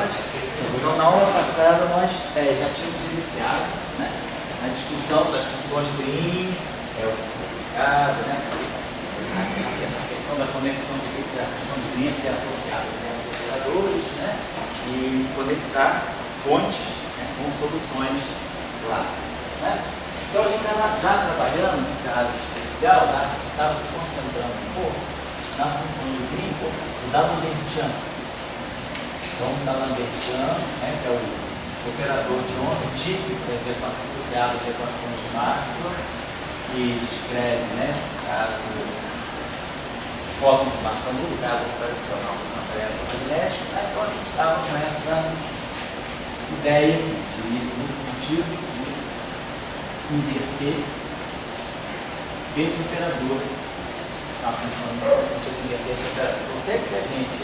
Então, na aula passada, nós já tínhamos iniciado, né, a discussão das funções Green, o simplificado, né, a questão da conexão da função de Green ser associada a certos operadores, né, e conectar fontes, né, com soluções clássicas. Né. Então, a gente estava já trabalhando no caso especial, tá? Estava se concentrando um pouco na função de Green, o D'Alembertiano. Então, o D'Alembertiano, né, que é o operador de onda típico, por exemplo, associado às equações de Maxwell, que descreve, né, no caso, fotoinformação no caso operacional do campo eletromagnético. Né? Então, a gente estava com essa ideia de ir no sentido de inverter esse operador. Estava pensando no sentido de inverter esse operador. Então, sempre que a gente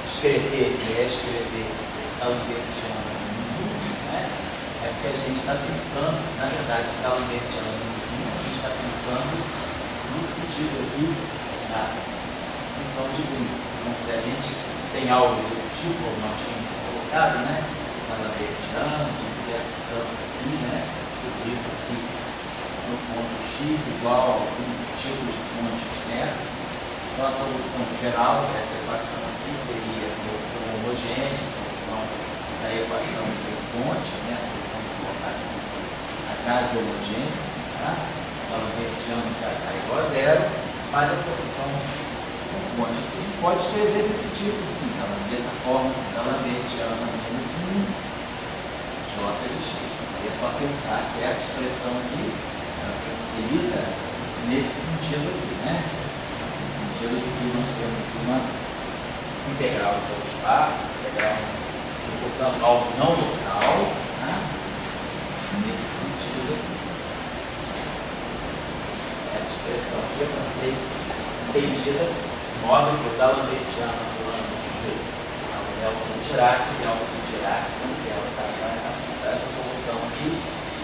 escrever e reescrever esse D'Alembertiano no zoom, né, é porque a gente está pensando, na verdade, esse D'Alembertiano no zoom, a gente está pensando no sentido aqui da função de Green. Então, se a gente tem algo desse tipo, como nós tínhamos colocado, né, D'Alembertiano, de um certo campo aqui, né, tudo isso aqui no ponto x igual a algum tipo de fonte externa. Então, a solução geral dessa equação aqui seria a solução homogênea, a solução da equação sem fonte, né? A solução que colocar assim, a K de homogêneo, tá? D'Alembertiano que está igual a zero, faz a solução com fonte. A gente pode escrever desse tipo, sim, tá? Dessa forma, assim, D'Alembertiano menos 1, J de x. Aí é só pensar que essa expressão aqui, ela foi inserida nesse sentido aqui, né? No sentido de que nós temos uma integral do espaço, integral de algo não local, tá? Nesse sentido, essa expressão aqui é para ser entendida assim, de modo que o D'Alembertiano atuando é algo de Dirac, e algo de Dirac cancela, tá? Então, essa solução aqui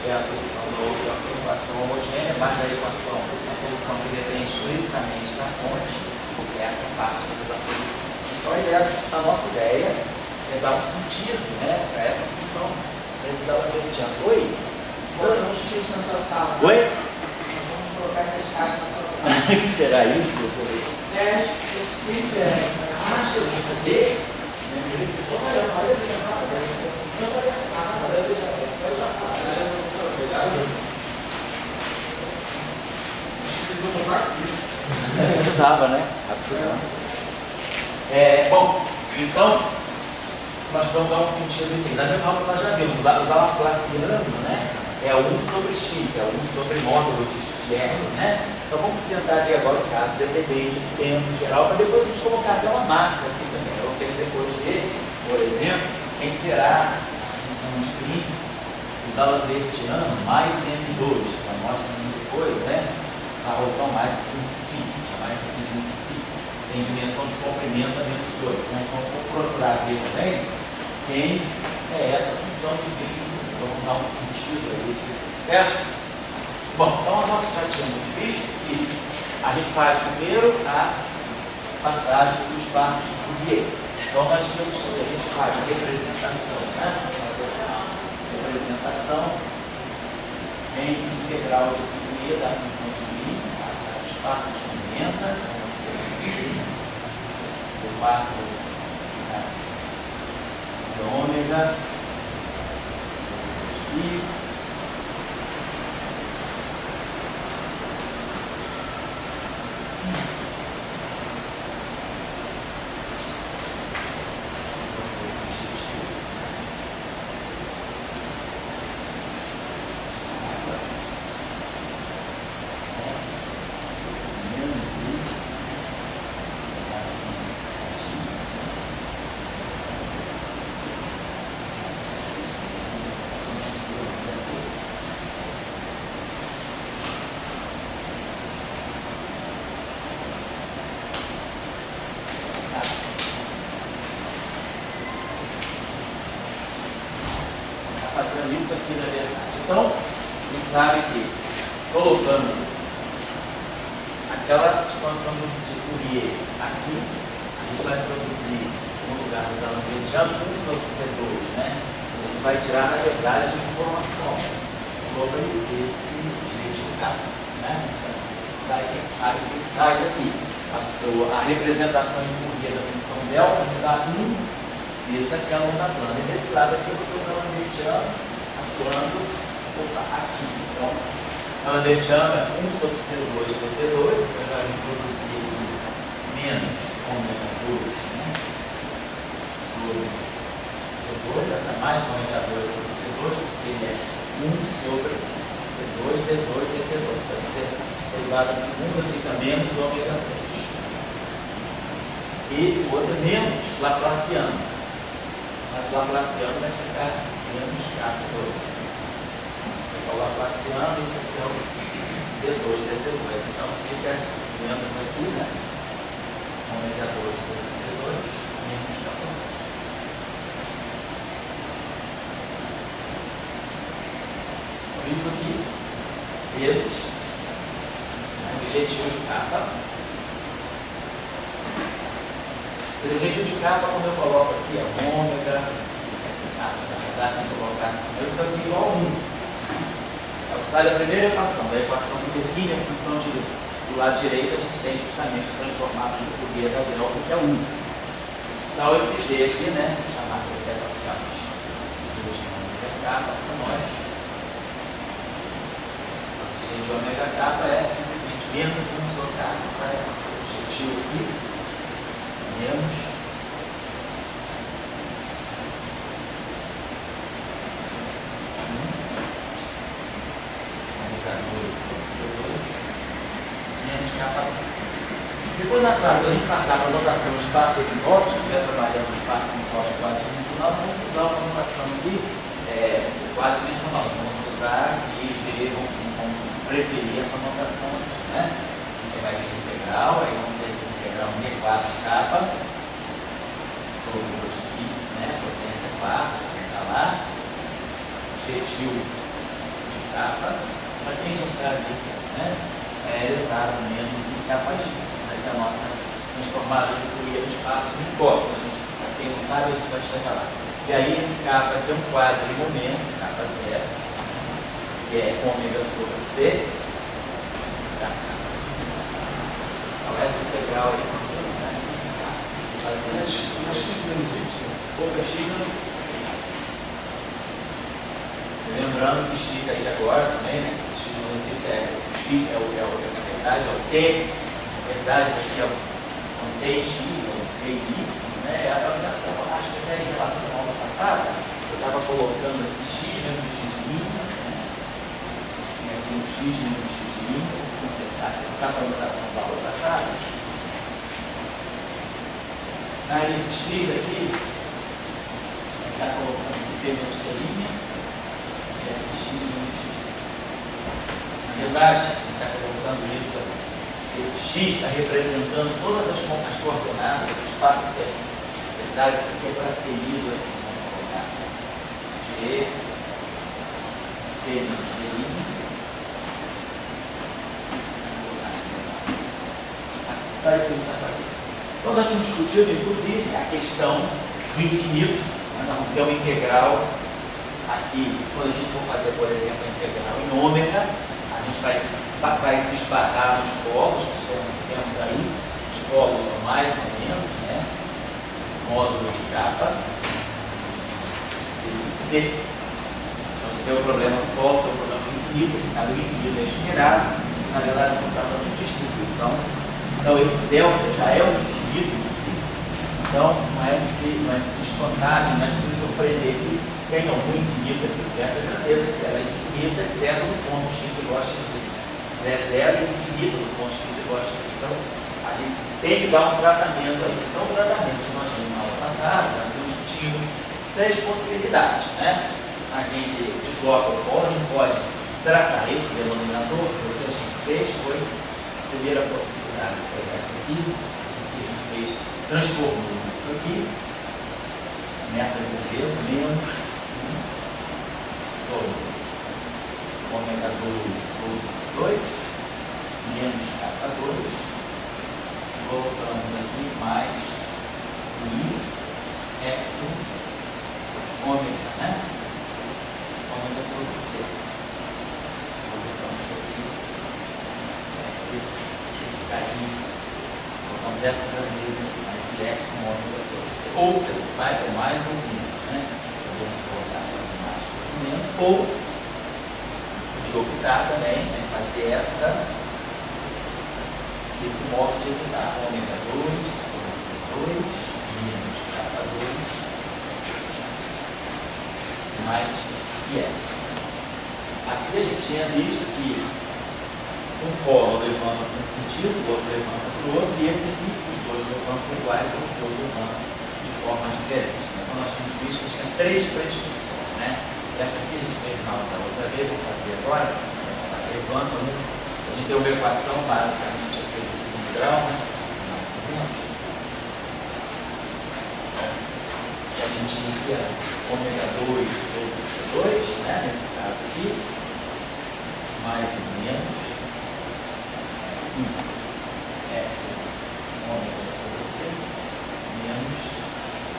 é a solução da outra equação homogênea, parte da equação, a solução que depende explicitamente da fonte, porque é essa parte da solução. Então, a nossa ideia é dar um sentido, né, para essa função, para esse D'Alembertiano. Oi? Vamos isso na sua sala. Oi? Vamos colocar essas caixas na sua sala. O que será isso? Esse kit é caixa de precisava, né? Bom, então, nós vamos dar um sentido isso aí. Da mesma forma que nós já vimos, o Laplaciano, né, é 1 sobre x, é 1 sobre módulo de R, né? Então vamos tentar ver agora o caso dependente do tempo geral, para depois a gente colocar até uma massa aqui também. Eu quero depois ver, por exemplo, quem será a função de Green do D'Alembertiano mais M2. Nós mostramos depois, né? Então mais aqui um psi, mais aqui de um psi. Tem dimensão de comprimento a menos 2. Né? Então vou procurar ver também quem é essa função de Green. Vamos dar um sentido a isso, certo? Bom, então nós já tínhamos visto que a gente faz primeiro a passagem do espaço de Fourier. Então nós vimos que a gente faz a representação, né? Representação em integral de Fourier da função de Green, o espaço de aumenta, o quarto de ômega e fazendo isso aqui na verdade. Então, a gente sabe que colocando aquela expansão de Fourier aqui, a gente vai produzir no lugar do plano mediano 1 sobre C2, né? A gente vai tirar, na verdade, informação sobre esse eixo K, né? Sabe que sai daqui. A representação em Fourier da função delta me dá 1 vezes aquela onda plana. E desse lado aqui eu vou ter o plano mediano atuando aqui. Então, a mediana é 1 sobre C2 dt2, que eu já introduzir aqui menos ômega 2, né? Sobre C2, dá mais ômega 2 sobre C2, porque ele é 1 sobre C2 D2 dt2. Essa derivada segunda fica menos ômega 2. E o outro é menos laplaciano. Mas o laplaciano vai ficar menos K2. Isso aqui é o laplaciano e isso aqui é o D2 dt2. Então fica menos aqui, né? Ômega 2 sobre C2 menos K2. Então isso aqui, vezes o objetivo de capa. O objetivo de capa, quando eu coloco aqui, é ômega, na verdade, eu colocar isso aqui é igual a 1. É o que sai da primeira equação, da equação que define a função do lado direito, a gente tem justamente o transformado de Fourier da delta, que é 1. Então, esse G aqui, né, vou chamar aqui até para ficar de ômega capa para nós. Esse G de ômega capa é simplesmente menos 1 sobre capa, para esse objetivo aqui. Menos ômega 2 sobre C2 menos capa. Depois, na claro, quando a gente passar para a notação do espaço equinótico, que estiver trabalhando no espaço equinótico quadridimensional, vamos usar uma notação aqui quadridimensional. Vamos usar aqui G, vamos preferir essa notação aqui, né? Vai ser integral, aí vamos ter integral D4 capa sobre 2π, né? Potência 4, está lá. Objetivo de capa. Para quem já sabe isso, né? É elevado menos em capa G. Essa é a nossa transformada de Fourier no espaço unicórnio. Para quem não sabe, a gente vai chegar lá. E aí esse capa aqui é um quadrimomento, capa 0, que é ômega sobre C. Essa integral aí, né? Mas x menos y. Pouca x menos y. Lembrando que x aí agora também, né? X menos y x na verdade, é o t. Na verdade, isso aqui é um tx, ou um ty, né? Eu acho que até em relação à aula passada, eu estava colocando aqui x menos x', né? E aqui um x menos x'. Consertar, colocar para a notação da aula passada. Aí esse x aqui, está colocando o P menos T', e aqui x menos x. Na verdade, está colocando isso, esse x está representando todas as coordenadas do espaço tempo. Na verdade, isso aqui é para ser lido assim, vamos colocar assim. G, P menos T'. Então, nós tínhamos discutido, inclusive, a questão do infinito. Nós vamos ter uma integral aqui, quando a gente for fazer, por exemplo, a integral em ômega, a gente vai se esbarrar nos polos que temos aí. Os polos são mais ou menos, né? Módulo de capa vezes C. Então, a gente tem o problema do polo, tem o problema do infinito. A gente sabe que o infinito é esperado. Na verdade, não está dando distribuição. Então, esse delta já é um infinito em si. Então, não é de se espantar, não é de se surpreender que tem algum infinito aqui. Essa grandeza que ela é infinita, exceto do ponto x igual a x'. Ela é zero e infinito do ponto x igual a x'. Então, a gente tem que dar um tratamento a isso. Então, o tratamento que nós vimos na aula passada, nós tínhamos 3 possibilidades, né? A gente desloca o polo, a gente pode tratar esse denominador, o que a gente fez foi a primeira possibilidade. Foi essa aqui, a gente fez, transformou isso aqui nessa grandeza, menos 1 sobre ômega 2 sobre 2, menos capa 2, voltamos aqui mais o I epsilon ômega, né? Ômega sobre C. Colocamos aqui esse carinho, colocamos essa grandeza aqui, mais epsilon ômega sobre C. Ou vai para mais ou menos, né? Podemos colocar mais ou menos, ou de optar também, né? Fazer esse modo de evitar ômega 2 sobre C2 menos K2 mais epsilon. Aqui a gente tinha visto que um polo levanta para um sentido, o outro levanta para o outro, e esse aqui, os dois levantam iguais, ou os dois levantam de forma diferente. Então nós tínhamos visto que a gente tem três prescrições, né? Essa aqui a gente fez na aula da outra vez, vou fazer agora. Levanta, a gente tem uma equação basicamente aqui do segundo grau, né? Mais ou menos. A gente ia ômega 2 sobre C2, né? Nesse caso aqui, mais ou menos epsilon ômega sobre C menos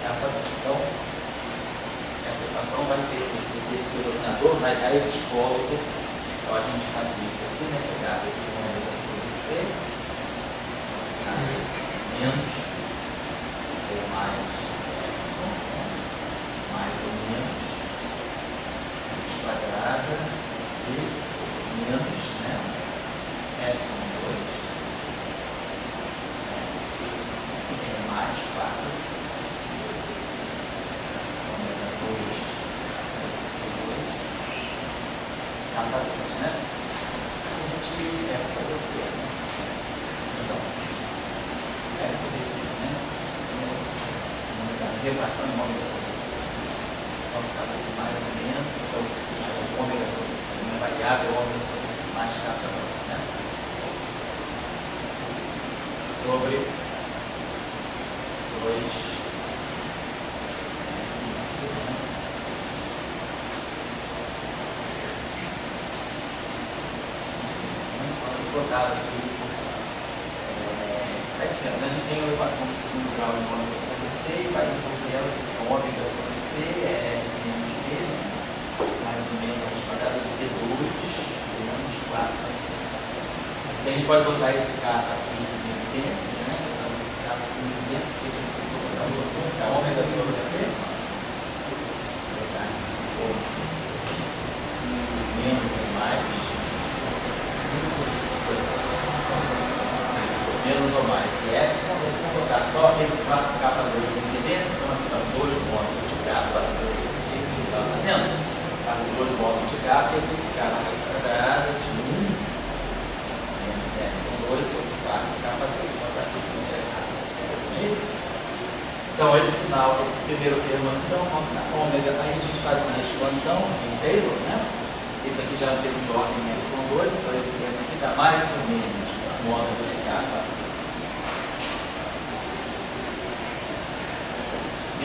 kappa. Então, essa equação vai ter esse denominador, vai dar esses polos aqui. Então a gente faz isso aqui, né? Pegar esse ômega sobre C, menos ou mais epsilon, mais ou menos, x quadrada e menos, né? Epsilon 2 é mais 4 ômega 2 sobre C2 kappa 2, né? A gente deve fazer isso aqui, né? Então, deve fazer isso aqui, né? Equação de ômega sobre C. Então, ficar aqui mais ou menos, então, ômega sobre C, minha variável ômega sobre C mais kappa 2, né? Sobre 2 botado aqui, a gente tem a equação do segundo grau de ômega sobre C e vai resolver ela com ômega sobre C menos B, mais ou menos a gente quadrada de T2 menos 4 a C. E a gente pode botar esse K aqui em evidência, né? Esse K aqui em evidência, fica esse ômega sobre C, menos ou mais. Menos ou mais e epsilon, vou colocar só esse 4K2 em evidência, então aqui está 2 módulos de K, isso que ele está fazendo, está com 2 módulos de K, e aqui ficar na raiz quadrada de 1 menos epsilon 2 sobre 4K2, só para que isso não é errado, é isso? Então esse sinal, esse primeiro termo aqui, então vamos ficar com ômega, aí a gente faz a expansão em Taylor, né? Esse aqui já é um termo de ordem epsilon 2, então esse termo aqui dá mais ou menos módulo de K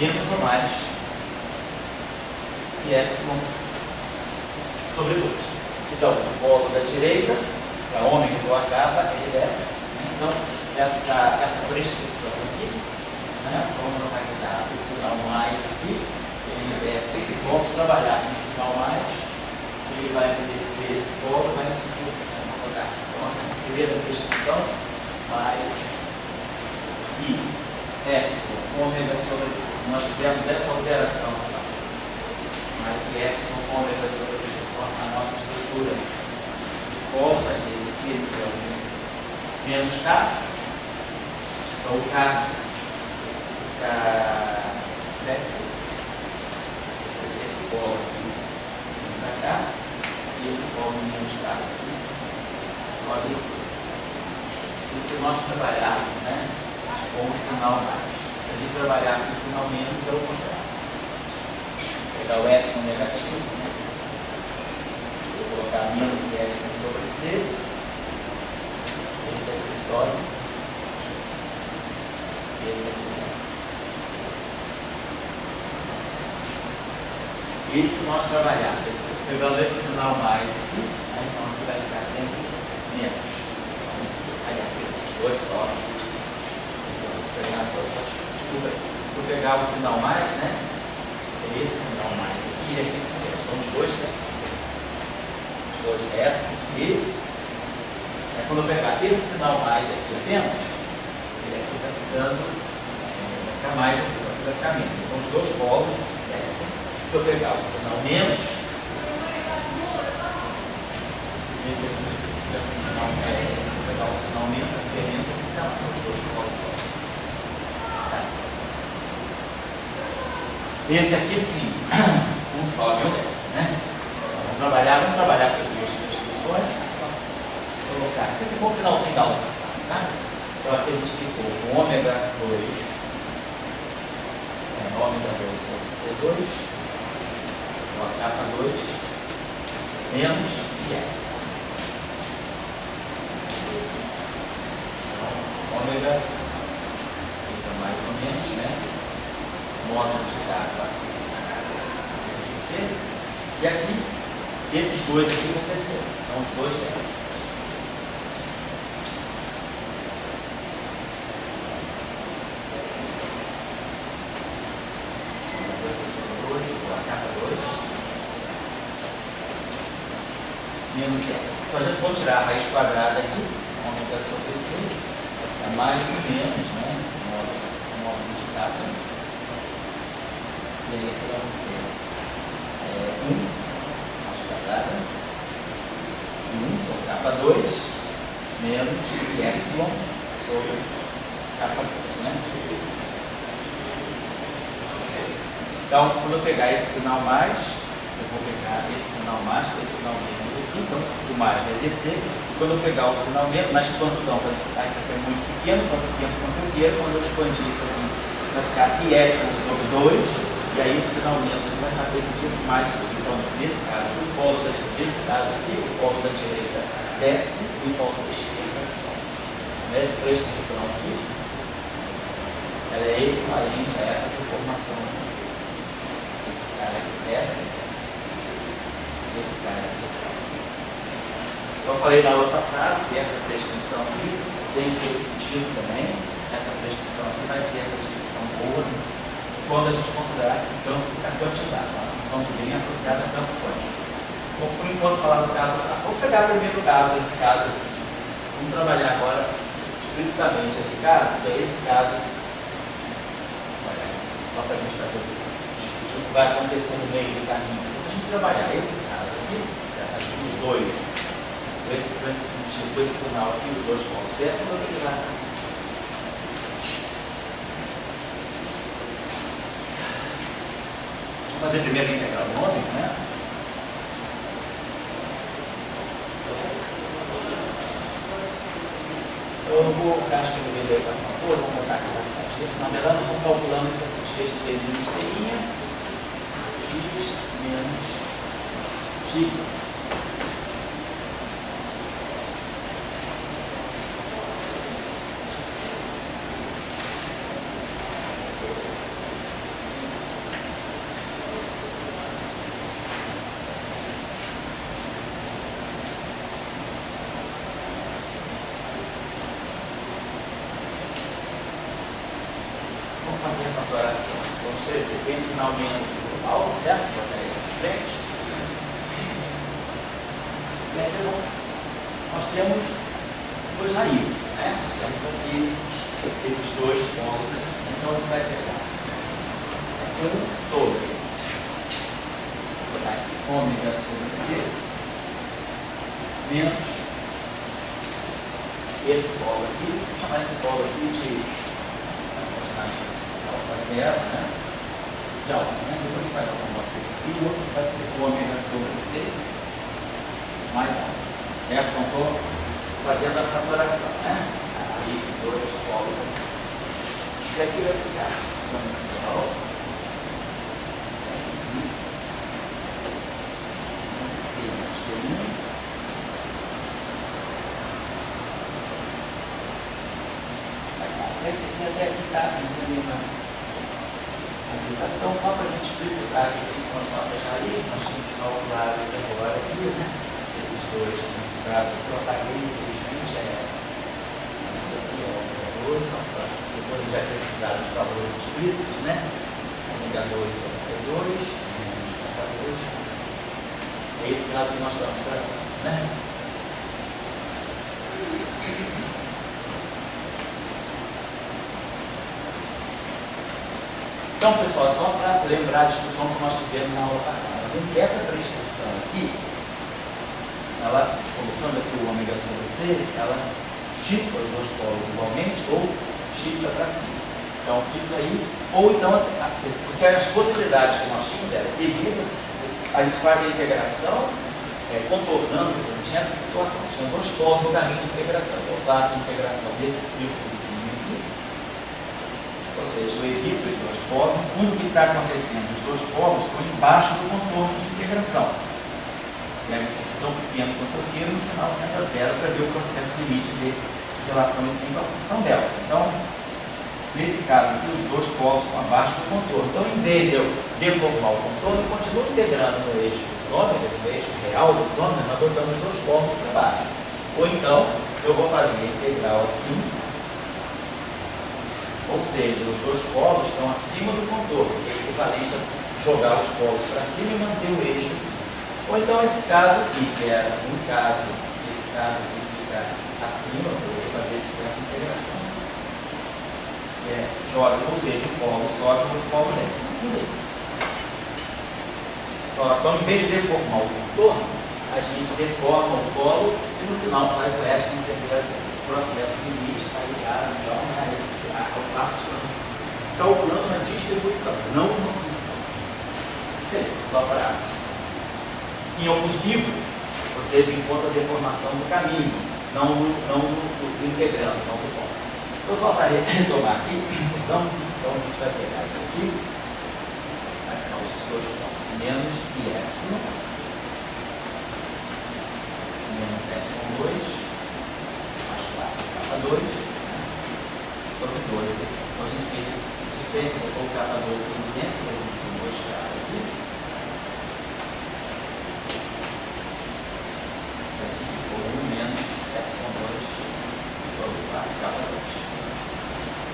menos ou mais e epsilon sobre 2. Então, o polo da direita, a ômega do H, ele desce. Então, essa prescrição aqui, né, como não vai dar o sinal mais aqui, ele desce. Se vamos trabalhar com o sinal mais, ele vai descer esse polo, vai subir. Então, essa primeira prescrição, mais e epsilon, ômega sobre C. Se nós fizermos essa alteração, mais epsilon, ômega sobre C, a nossa estrutura de polo vai ser esse aqui, então, menos K. Então, o K desce esse polo aqui para cá, e esse polo menos K aqui sobe. E se nós trabalharmos, né, com o sinal mais, se a gente trabalhar com o sinal menos, é o contrário. Vou pegar o epsilon negativo, né? Vou colocar menos epsilon sobre C. Esse aqui sobe. Esse aqui desce. E se nós trabalharmos, pegando esse sinal mais aqui, né, então aqui vai ficar sempre menos. Aí aqui, os dois sobem. Desculpa aí. Se eu pegar o sinal mais, né? É esse sinal mais aqui e aqui esse aqui. Então, os dois descem. Os dois descem e quando eu pegar esse sinal mais aqui apenas, ele aqui está ficando, vai ficar mais aqui, vai ficar menos. Então, os dois polos descem. Se eu pegar o sinal menos, esse aqui fica com o sinal menos. Se eu pegar o sinal menos, aqui é menos, aqui está os dois polos só. Esse aqui sim, um sobe e um desce, né? Então, vamos trabalhar essas duas descrições. Só colocar. Isso aqui foi o finalzinho da aula passada, tá? Então aqui a gente ficou com ômega 2, ômega 2 sobre C2, capa 2, menos e epsilon. Então, ômega fica mais ou menos, né? Módulo de capa esse C, e aqui, esses dois aqui vão descer, então os dois descem. A capa 2, menos E. Então a gente pode tirar a raiz quadrada aqui, ômega sobre C, é mais ou menos, né? Módulo de capa. E aí aqui vamos ter 1 mais quadrada de 1 sobre capa 2 menos epsilon sobre capa 2, né? Então, quando eu pegar esse sinal mais, eu vou pegar esse sinal mais com esse sinal menos aqui, então o mais vai descer. E quando eu pegar o sinal menos, na expansão vai ficar, isso aqui é muito pequeno, quanto eu quero, quando eu expandir isso aqui, vai ficar pi epsilon sobre 2. E aí esse sinal menos vai fazer com que esse mais suba. Então, nesse caso, o polo da direita desce e o polo da esquerda sobe. Nessa transcrição aqui, ela é equivalente a essa transformação. Esse cara aqui desce, esse cara aqui sobe. Então, eu falei na aula passada que essa transcrição aqui tem o seu sentido também. Essa transcrição aqui vai ser a transcrição boa quando a gente considerar que o campo está quantizado, a função de bem associada a campo quântico. Vou, por enquanto, falar do caso. Vou pegar primeiro o caso, esse caso. Vamos trabalhar agora explicitamente esse caso, que é esse caso. Só para a gente fazer discutir o que vai acontecer no meio do caminho. Então, se a gente trabalhar esse caso aqui, os dois, com esse sentido, com esse sinal aqui, os dois pontos desses, eu vou utilizar a Vamos fazer primeiro a integral do ômega, né? Então eu vou, acho que eu vou ver a equação toda, vou botar aqui na verdade. Na verdade, nós vamos calculando isso aqui, x de t menos t', x menos x'. Fazer a fatoração. Vamos escrever. Tem sinal menos global, certo? Botar isso de frente. E aí, nós temos duas raízes, né? Temos aqui esses dois pontos aqui. Então, a gente vai pegar 1 sobre, vou botar aqui, ômega sobre C, menos esse polo aqui. Vou chamar esse polo aqui de alfa zero, né? De alfa, né? Depois a gente vai dar uma nota desse aqui, o outro vai ser ômega sobre C mais alfa. Então, estou fazendo a fatoração, né? Aí, dois polos aqui. E aqui vai ficar exponencial. Isso aqui até aqui está na aplicação, só para a gente explicitar aqui são as nossas raízes, nós tínhamos calculado até agora aqui, né? Esses dois considerados, que eu apaguei, infelizmente, isso aqui é valores, só para depois a gente vai precisar dos valores explícitos, né? Ômega 2 sobre C2, menos K2. É esse caso que nós estamos tratando, né? Então, pessoal, só para lembrar a discussão que nós tivemos na aula passada, essa transcrição aqui, ela, colocando aqui o ômega sobre C, ela shifta os dois polos igualmente ou shifta para cima. Então, isso aí, ou então, porque as possibilidades que nós tínhamos eram evita, a gente faz a integração contornando, por exemplo, tinha essa situação, tinha dois polos no caminho de integração. Eu faço a integração desse círculozinho aqui, ou seja, eu evito os dois polos. No fundo, o que está acontecendo? Os dois polos estão embaixo do contorno de integração. Pega isso aqui tão pequeno quanto eu quero, no final tenta zero para ver o processo limite de relação isso tem com a função dela. Então, nesse caso aqui, os dois polos estão abaixo do contorno. Então, em vez de eu deformar o contorno, eu continuo integrando no eixo dos ômegas, no eixo real dos ômegas, mas botando os dois polos para baixo. Ou então, eu vou fazer a integral assim, ou seja, os dois polos estão acima do contorno, que é equivalente a jogar os polos para cima e manter o eixo. Ou então esse caso aqui, que era um caso, esse caso aqui fica acima, eu vou fazer essa integração. Joga, ou seja, o polo sobe e o polo desce. No fundo é isso. Então, em vez de deformar o contorno, a gente deforma o polo e no final faz o resto desse processo limite para ligar então, ao fato calculando uma distribuição, não uma função. Só para. Em alguns livros, vocês encontram a deformação do caminho, não do integrando, não do ponto. Então, só para retomar aqui, então a gente vai pegar isso aqui, vai ficar os dois pontos, menos I epsilon, menos epsilon 2, mais 4 K2, sobre 2 aqui. Então, a gente fez de sempre, vou colocar K2 em evidência, então, isso 2K aqui. Menos epsilon 2 sobre 4K2.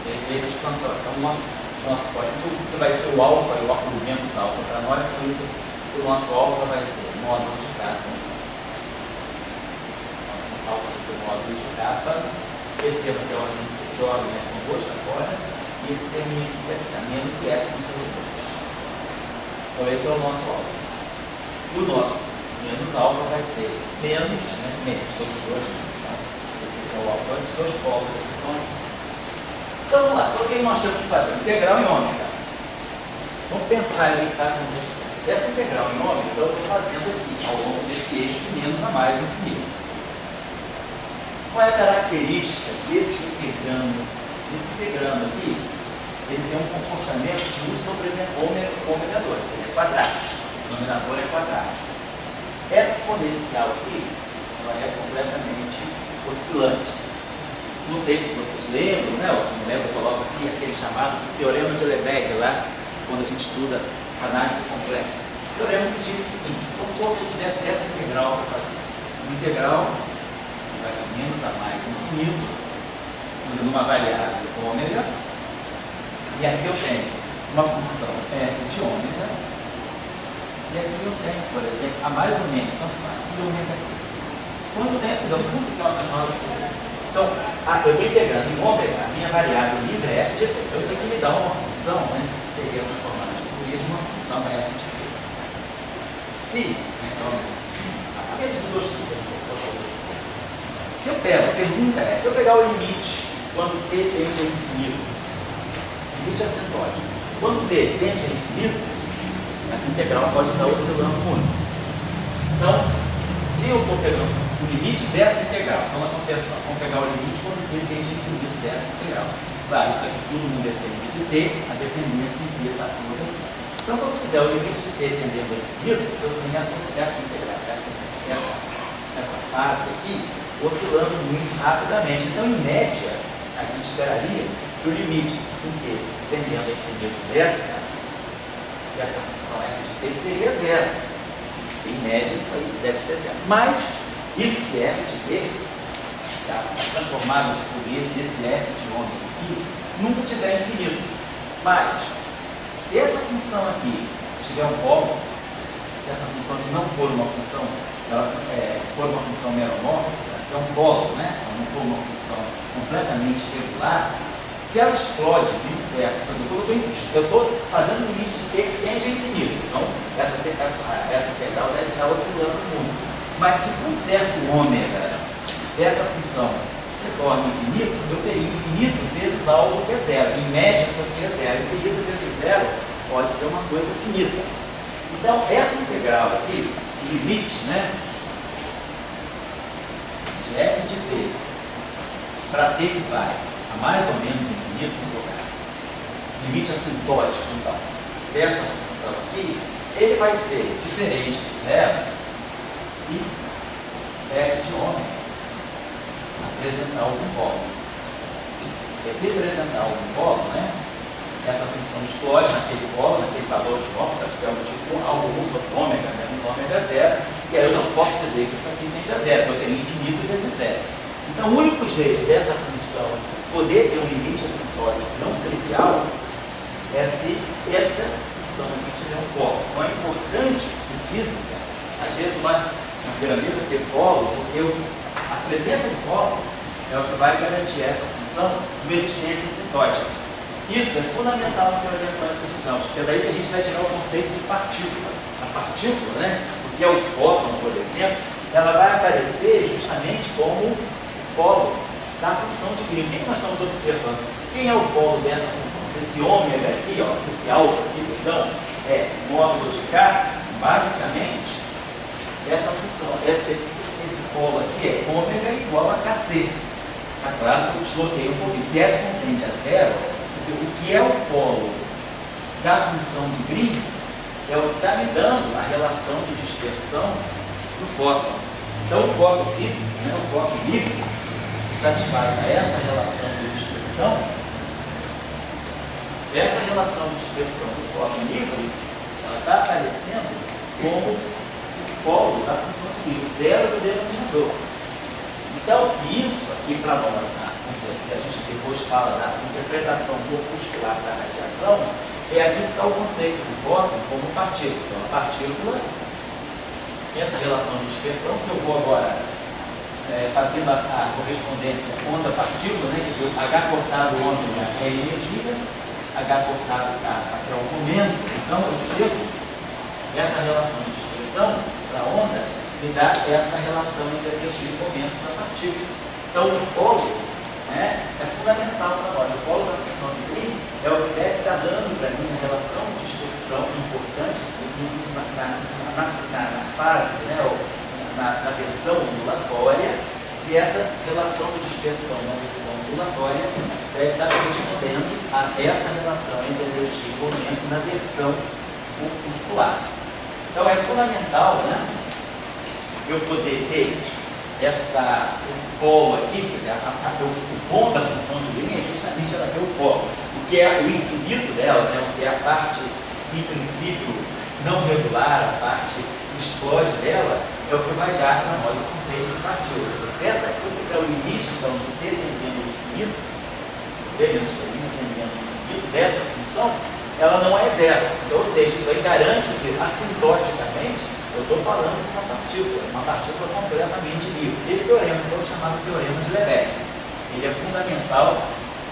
E aí fez a expansão. Então, o nosso código, que vai ser o alfa e o menos alfa para nós, então isso, o nosso alfa vai ser módulo de capa. Nosso alfa vai ser módulo de capa. Esse termo aqui é o joga o epsilon 2 para fora. E esse termo aqui vai ficar menos epsilon sobre 2. Então, esse é o nosso alfa. E o nosso menos alfa vai ser menos, menos, todos os dois, tá? Esse aqui é o alfa, esses dois polos aqui. Então vamos lá, então o que nós temos que fazer? Integral em ômega. Vamos pensar em o que está acontecendo. Essa integral em ômega eu estou fazendo aqui, ao longo desse eixo de menos a mais infinito. Qual é a característica desse integrando? Esse integrando aqui, ele tem um comportamento de 1 sobre ômega 2, ele é quadrático. O denominador é quadrático. Essa exponencial aqui, ela é completamente oscilante. Não sei se vocês lembram, né? Ou se não lembram, eu coloco aqui aquele chamado Teorema de Lebesgue, lá, quando a gente estuda análise complexa. O teorema que diz o seguinte: então, quando a gente tivesse essa integral para fazer, uma integral que vai de menos a mais infinito, usando uma variável ômega, e aqui eu tenho uma função f de ômega, e aqui eu tenho, por exemplo, a mais ou menos, tanto faz, e ômega aqui. Quando eu tenho, por exemplo, função que é uma transformada de forma. Então, eu estou integrando em ômega a minha variável livre é f de t. Então, isso aqui me dá uma função, né, que seria transformada de Fourier de uma função f de t. Se, então, a média de dois tipos, se eu pego, a pergunta é, se eu pegar o limite quando t tende a infinito, limite acentuado, quando t tende a infinito, essa integral pode estar oscilando muito. Então, se eu estou pegando o limite dessa integral, então nós vamos pegar o limite quando t tende a infinito dessa integral. Claro, isso aqui tudo não depende de t, a dependência em t está toda aqui. Então, quando eu fizer o limite de t tendendo a infinito, eu tenho essa integral, essa fase aqui, oscilando muito rapidamente. Então, em média, a gente esperaria que o limite em t tendendo a infinito dessa função f de t seria zero. Em média, isso aí deve ser zero. Mas, isso se f de t, se essa transformada de Fourier, se esse f de ômega aqui nunca tiver infinito. Mas, se essa função aqui tiver um polo, se essa função aqui não for uma função, ela for uma função meromórfica, é um polo, né? Ela não for uma função completamente regular, se ela explode muito certo, eu estou fazendo um limite de t que tende a infinito, então essa integral deve estar oscilando muito. Mas se com certo ômega dessa função se torna infinito, eu teria infinito vezes algo que é zero. Em média, isso aqui é zero. Infinito vezes zero pode ser uma coisa finita. Então, essa integral aqui, o limite, né, de f de t para t que vai a mais ou menos infinito, limite assintótico, então, dessa função aqui, ele vai ser diferente de zero se f de ômega apresentar algum polo. E se apresentar algum polo, né, essa função explode naquele polo, naquele valor de ômega, se ela tiver um tipo algum sobre ômega, menos ômega zero, e aí eu não posso dizer que isso aqui tende a zero, porque eu teria infinito vezes zero. Então, o único jeito dessa função poder ter um limite assintótico não trivial é se essa função aqui tiver um polo. Então, é importante em física, às vezes, uma grandeza ter polo, porque a presença de polo é o que vai garantir a essa função uma existência assintótica. Isso é fundamental na teoria quântica de Gauss, porque é daí que a gente vai tirar o conceito de partícula. A partícula, né, o que é o fóton, por exemplo, ela vai aparecer justamente como o polo da função de Green. O que nós estamos observando? Quem é o polo dessa função? Se esse ômega aqui, ó, se esse alfa aqui, perdão, é módulo de K, basicamente, essa função, esse polo aqui é ômega igual a Kc. Tá claro que eu desloquei um pouquinho. Se f tende a zero, quer dizer, o que é o polo da função de Green é o que está me dando a relação de dispersão do fóton. Então, o fóton físico, né, o fóton livre, que satisfaz a essa relação de dispersão, essa relação de dispersão do fóton livre, ela está aparecendo como o polo da função de Green, o zero do denominador. Então, isso aqui para nós, vamos dizer, se a gente depois fala da interpretação corpuscular da radiação, é aqui que está o conceito do fóton como partícula. Então, a partícula, essa relação de dispersão, se eu vou agora fazendo a correspondência onda-partícula, né, quer dizer, H cortado ômega é energia, H cortado K aqui é o momento, então eu escrevo essa relação de dispersão para a onda me dá essa relação entre energia e momento da partícula. Então, o polo, né, é fundamental para nós. O polo da função de Green é o que deve estar dando para mim a relação de dispersão importante na fase, né, ou na versão ondulatória, e essa relação de dispersão na versão ondulatória deve estar correspondendo a essa relação entre energia e momento na versão corpuscular. Então, é fundamental, né, eu poder ter esse polo aqui, quer dizer, o bom da função de Green é justamente ela ter o polo, o que é o infinito dela, né, o que é a parte, em princípio, não regular, a parte que explode dela, é o que vai dar para nós o conceito de partícula. Se eu fizer o limite, então, de t tendendo ao infinito, t menos t tendendo ao infinito, dessa função, ela não é zero. Então, ou seja, isso aí garante que, assintoticamente, eu estou falando de uma partícula completamente livre. Esse teorema é o chamado teorema de Lebesgue. Ele é fundamental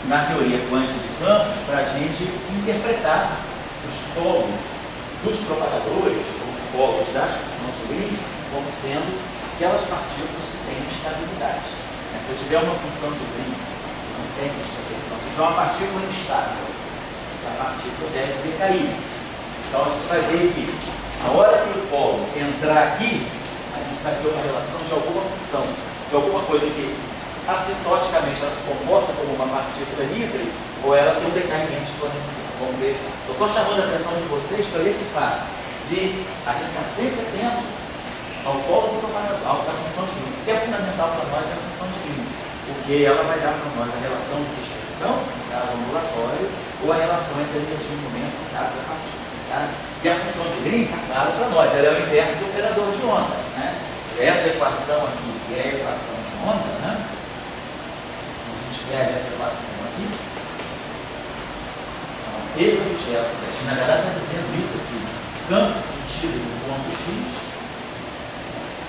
na teoria quântica de campos para a gente interpretar os polos dos propagadores, ou os polos das funções de Green, como sendo aquelas partículas que têm estabilidade. Se eu tiver uma função de Green que não tem estabilidade, se eu tiver uma partícula instável, essa partícula deve decair. Então a gente vai ver que na hora que o polo entrar aqui, a gente vai ter uma relação de alguma função, de alguma coisa que assintoticamente ela se comporta como uma partícula livre, ou ela tem um decaimento exponencial. Vamos ver. Estou só chamando a atenção de vocês para esse fato de a gente estar sempre atento ao polo do propagador, da função de Green. O que é fundamental para nós é a função de Green, porque ela vai dar para nós a relação de dispersão, no caso ondulatório, ou a relação entre energia e momento, no caso da partícula. Tá? E a função de Green, claro para nós, ela é o inverso do operador de onda. Né? Essa equação aqui, que é a equação de onda, né? tiver essa equação aqui, então, esse objeto, na verdade está dizendo isso aqui, campo sentido do ponto x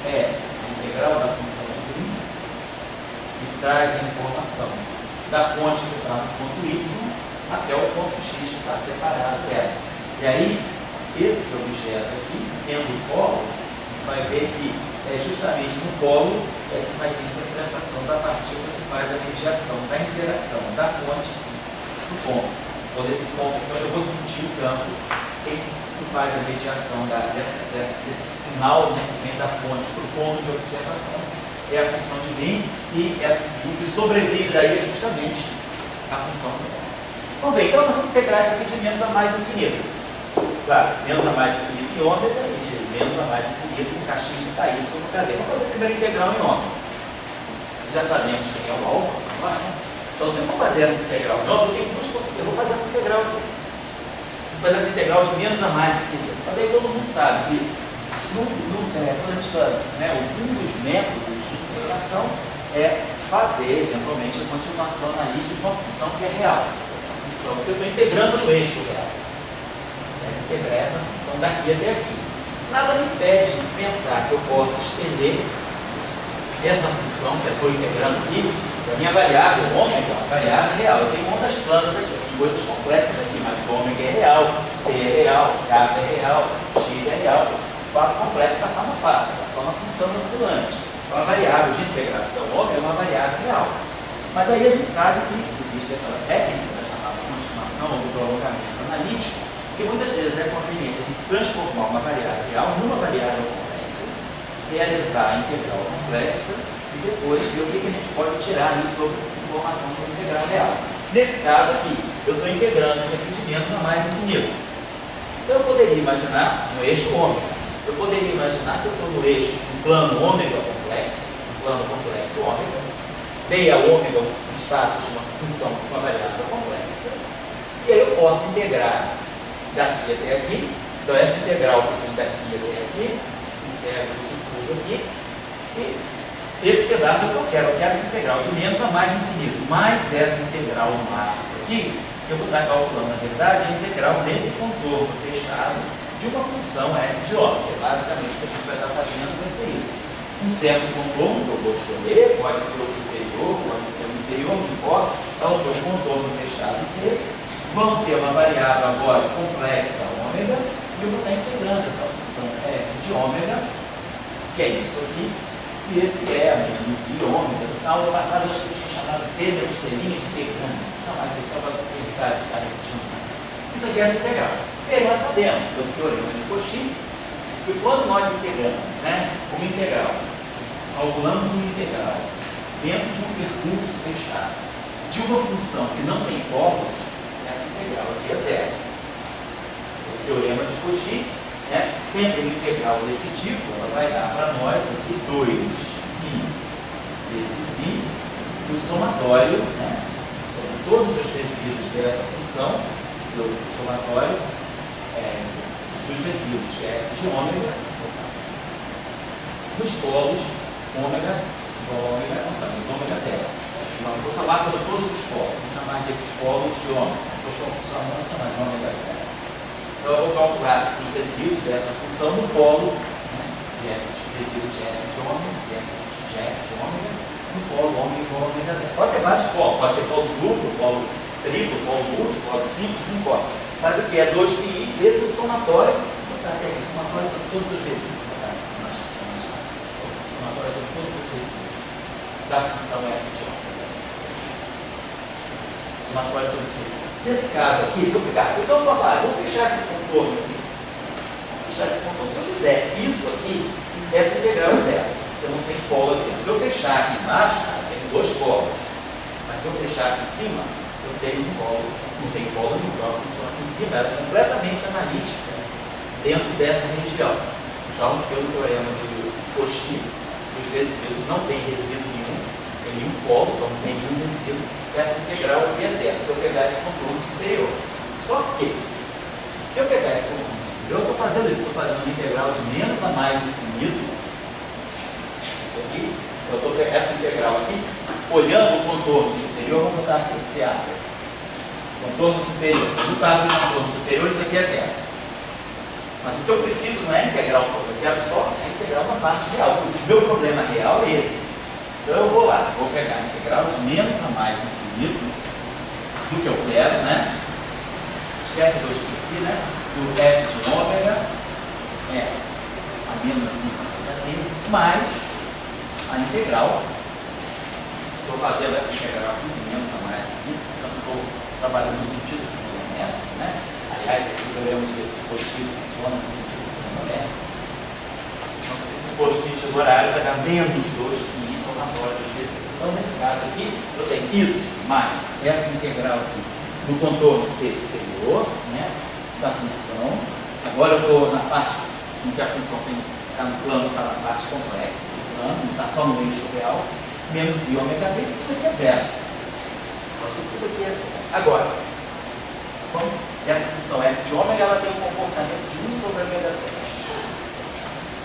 é a integral da função de Green que traz a informação da fonte que está no ponto y até o ponto x que está separado dela. E aí, esse objeto aqui, tendo o polo, vai ver que é justamente no polo que vai ter a interpretação da partícula que faz a mediação da interação da fonte do ponto. Então, nesse ponto, então, eu vou sentir o campo que faz a mediação desse sinal, né, que vem da fonte para o ponto de observação, é a função de Green, e o que sobrevive daí é justamente a função do ponto. Vamos ver, então nós vamos integrar isso aqui de menos a mais infinito. Claro, menos a mais infinito em ômega e de menos a mais infinito em kx de ky no cadeia. Vamos fazer a primeira integral em ômega. Já sabemos quem é o alfa, né? Então, se eu for fazer essa integral em ômega, eu tenho duas possibilidades. Eu vou fazer essa integral aqui. Vou fazer essa integral de menos a mais infinito. Mas aí todo mundo sabe que quando a gente está, né, um dos métodos de integração é fazer, eventualmente, a continuação analítica de uma função que é real. Essa função que eu estou integrando no eixo real. Integrar essa função daqui até aqui. Nada me impede de pensar que eu posso estender essa função que eu estou integrando aqui, a minha variável, ômega, é uma variável real. Eu tenho ondas planas aqui, eu tenho coisas complexas aqui, mas ômega é real, T é real, K é real, X é real. O fato complexo está só no fato, está só na função oscilante. Então, a variável de integração ômega é uma variável real. Mas aí a gente sabe que existe aquela técnica chamada continuação ou do prolongamento analítico, que muitas vezes é conveniente a gente transformar uma variável real numa variável complexa, realizar a integral complexa e depois ver o que a gente pode tirar isso sobre informação sobre a integral real. Nesse caso aqui, eu estou integrando isso aqui de menos a mais infinito. Então eu poderia imaginar no eixo ômega. Eu poderia imaginar que eu estou no eixo, no plano ômega complexo, no plano complexo ômega, dei a ômega o status de uma função com uma variável complexa, e aí eu posso integrar daqui até aqui. Então essa integral que vem daqui até aqui, integro isso tudo aqui, e esse pedaço que eu quero essa integral de menos a mais infinito, mais essa integral no mágico aqui, eu vou estar calculando, na verdade, a integral desse contorno fechado de uma função f de ômega. Basicamente o que a gente vai estar fazendo vai ser isso. Um certo contorno que eu vou escolher, pode ser o superior, pode ser o inferior, não importa, então eu tenho um contorno fechado C. Vamos ter uma variável agora complexa ômega, e eu vou estar integrando essa função f de ômega, que é isso aqui, e esse é menos i ômega. Na aula passada eu acho que eu tinha chamado T menos telinha de integrando. Vou chamar isso aqui só para evitar ficar repetindo. Isso aqui é essa integral. E aí nós sabemos, pelo teorema de Cauchy, que quando nós integramos, né, uma integral, calculamos uma integral dentro de um percurso fechado de uma função que não tem polos, essa integral aqui é zero. O teorema de Cauchy, né, sempre uma integral desse tipo, ela vai dar para nós aqui 2i vezes i, e o somatório, né, sobre todos os resíduos dessa função, do somatório dos resíduos, que é f de ômega, dos polos, ômega, não sabemos, ômega zero. Então, vou somar sobre todos os polos, vou chamar desses polos de ômega. Vou chamar de ômega zero. Então, eu vou calcular os resíduos dessa função no polo, né, resíduo de f de ômega, no polo ômega igual a ômega zero. Pode ter vários polos, pode ter polo duplo, polo triplo, polo múltiplo, polo simples, não importa. Mas aqui é 2πi vezes o somatório, vou botar aqui, somatório sobre todos os resíduos. Somatório sobre todos os resíduos da função f de ômega. Somatório sobre os resíduos. Nesse caso aqui, se eu ficar, então eu posso falar, vou fechar esse contorno aqui. Vou fechar esse contorno. Se eu fizer isso aqui, essa integral é zero. Eu não tenho polo aqui. Se eu fechar aqui embaixo, eu tenho dois polos. Mas se eu fechar aqui em cima, eu tenho um polo, não tenho polo nenhum. A função aqui em cima ela é completamente analítica dentro dessa região. Então, pelo teorema de Cauchy, os resíduos não têm resíduo nenhum, tem nenhum polo, então não tem nenhum resíduo. Essa integral aqui é zero, se eu pegar esse contorno superior. Só que, se eu pegar esse contorno superior, eu estou fazendo isso, estou fazendo uma integral de menos a mais infinito. Isso aqui, eu estou pegando essa integral aqui, olhando o contorno superior. superior, vamos botar aqui o CA. Contorno superior. No caso do contorno superior, isso aqui é zero. Mas o que eu preciso não é a integral toda, eu quero só a integral na parte real. O meu problema real é esse. Então eu vou lá, vou pegar a integral de menos a mais infinito do que eu quero, né? Esquece o 2 aqui, né? O f de ômega é a menos 5 mais a integral. Estou fazendo essa integral aqui de menos a mais aqui, então estou trabalhando no sentido do momento, né? Aliás, aqui o teorema de positivo funciona no sentido do momento. Então, se for o sentido horário, vai dar menos 2 que isso somatório dos vezes. Então, nesse caso aqui, eu tenho isso mais essa integral aqui no contorno C superior, né? Da função. Agora eu estou na parte em que a função está no plano, está na parte complexa do plano, não está só no eixo real, menos I ômega D, isso tudo aqui é zero. Então, isso tudo aqui é zero. Agora, como essa função f de ômega, ela tem um comportamento de 1 sobre ômega D.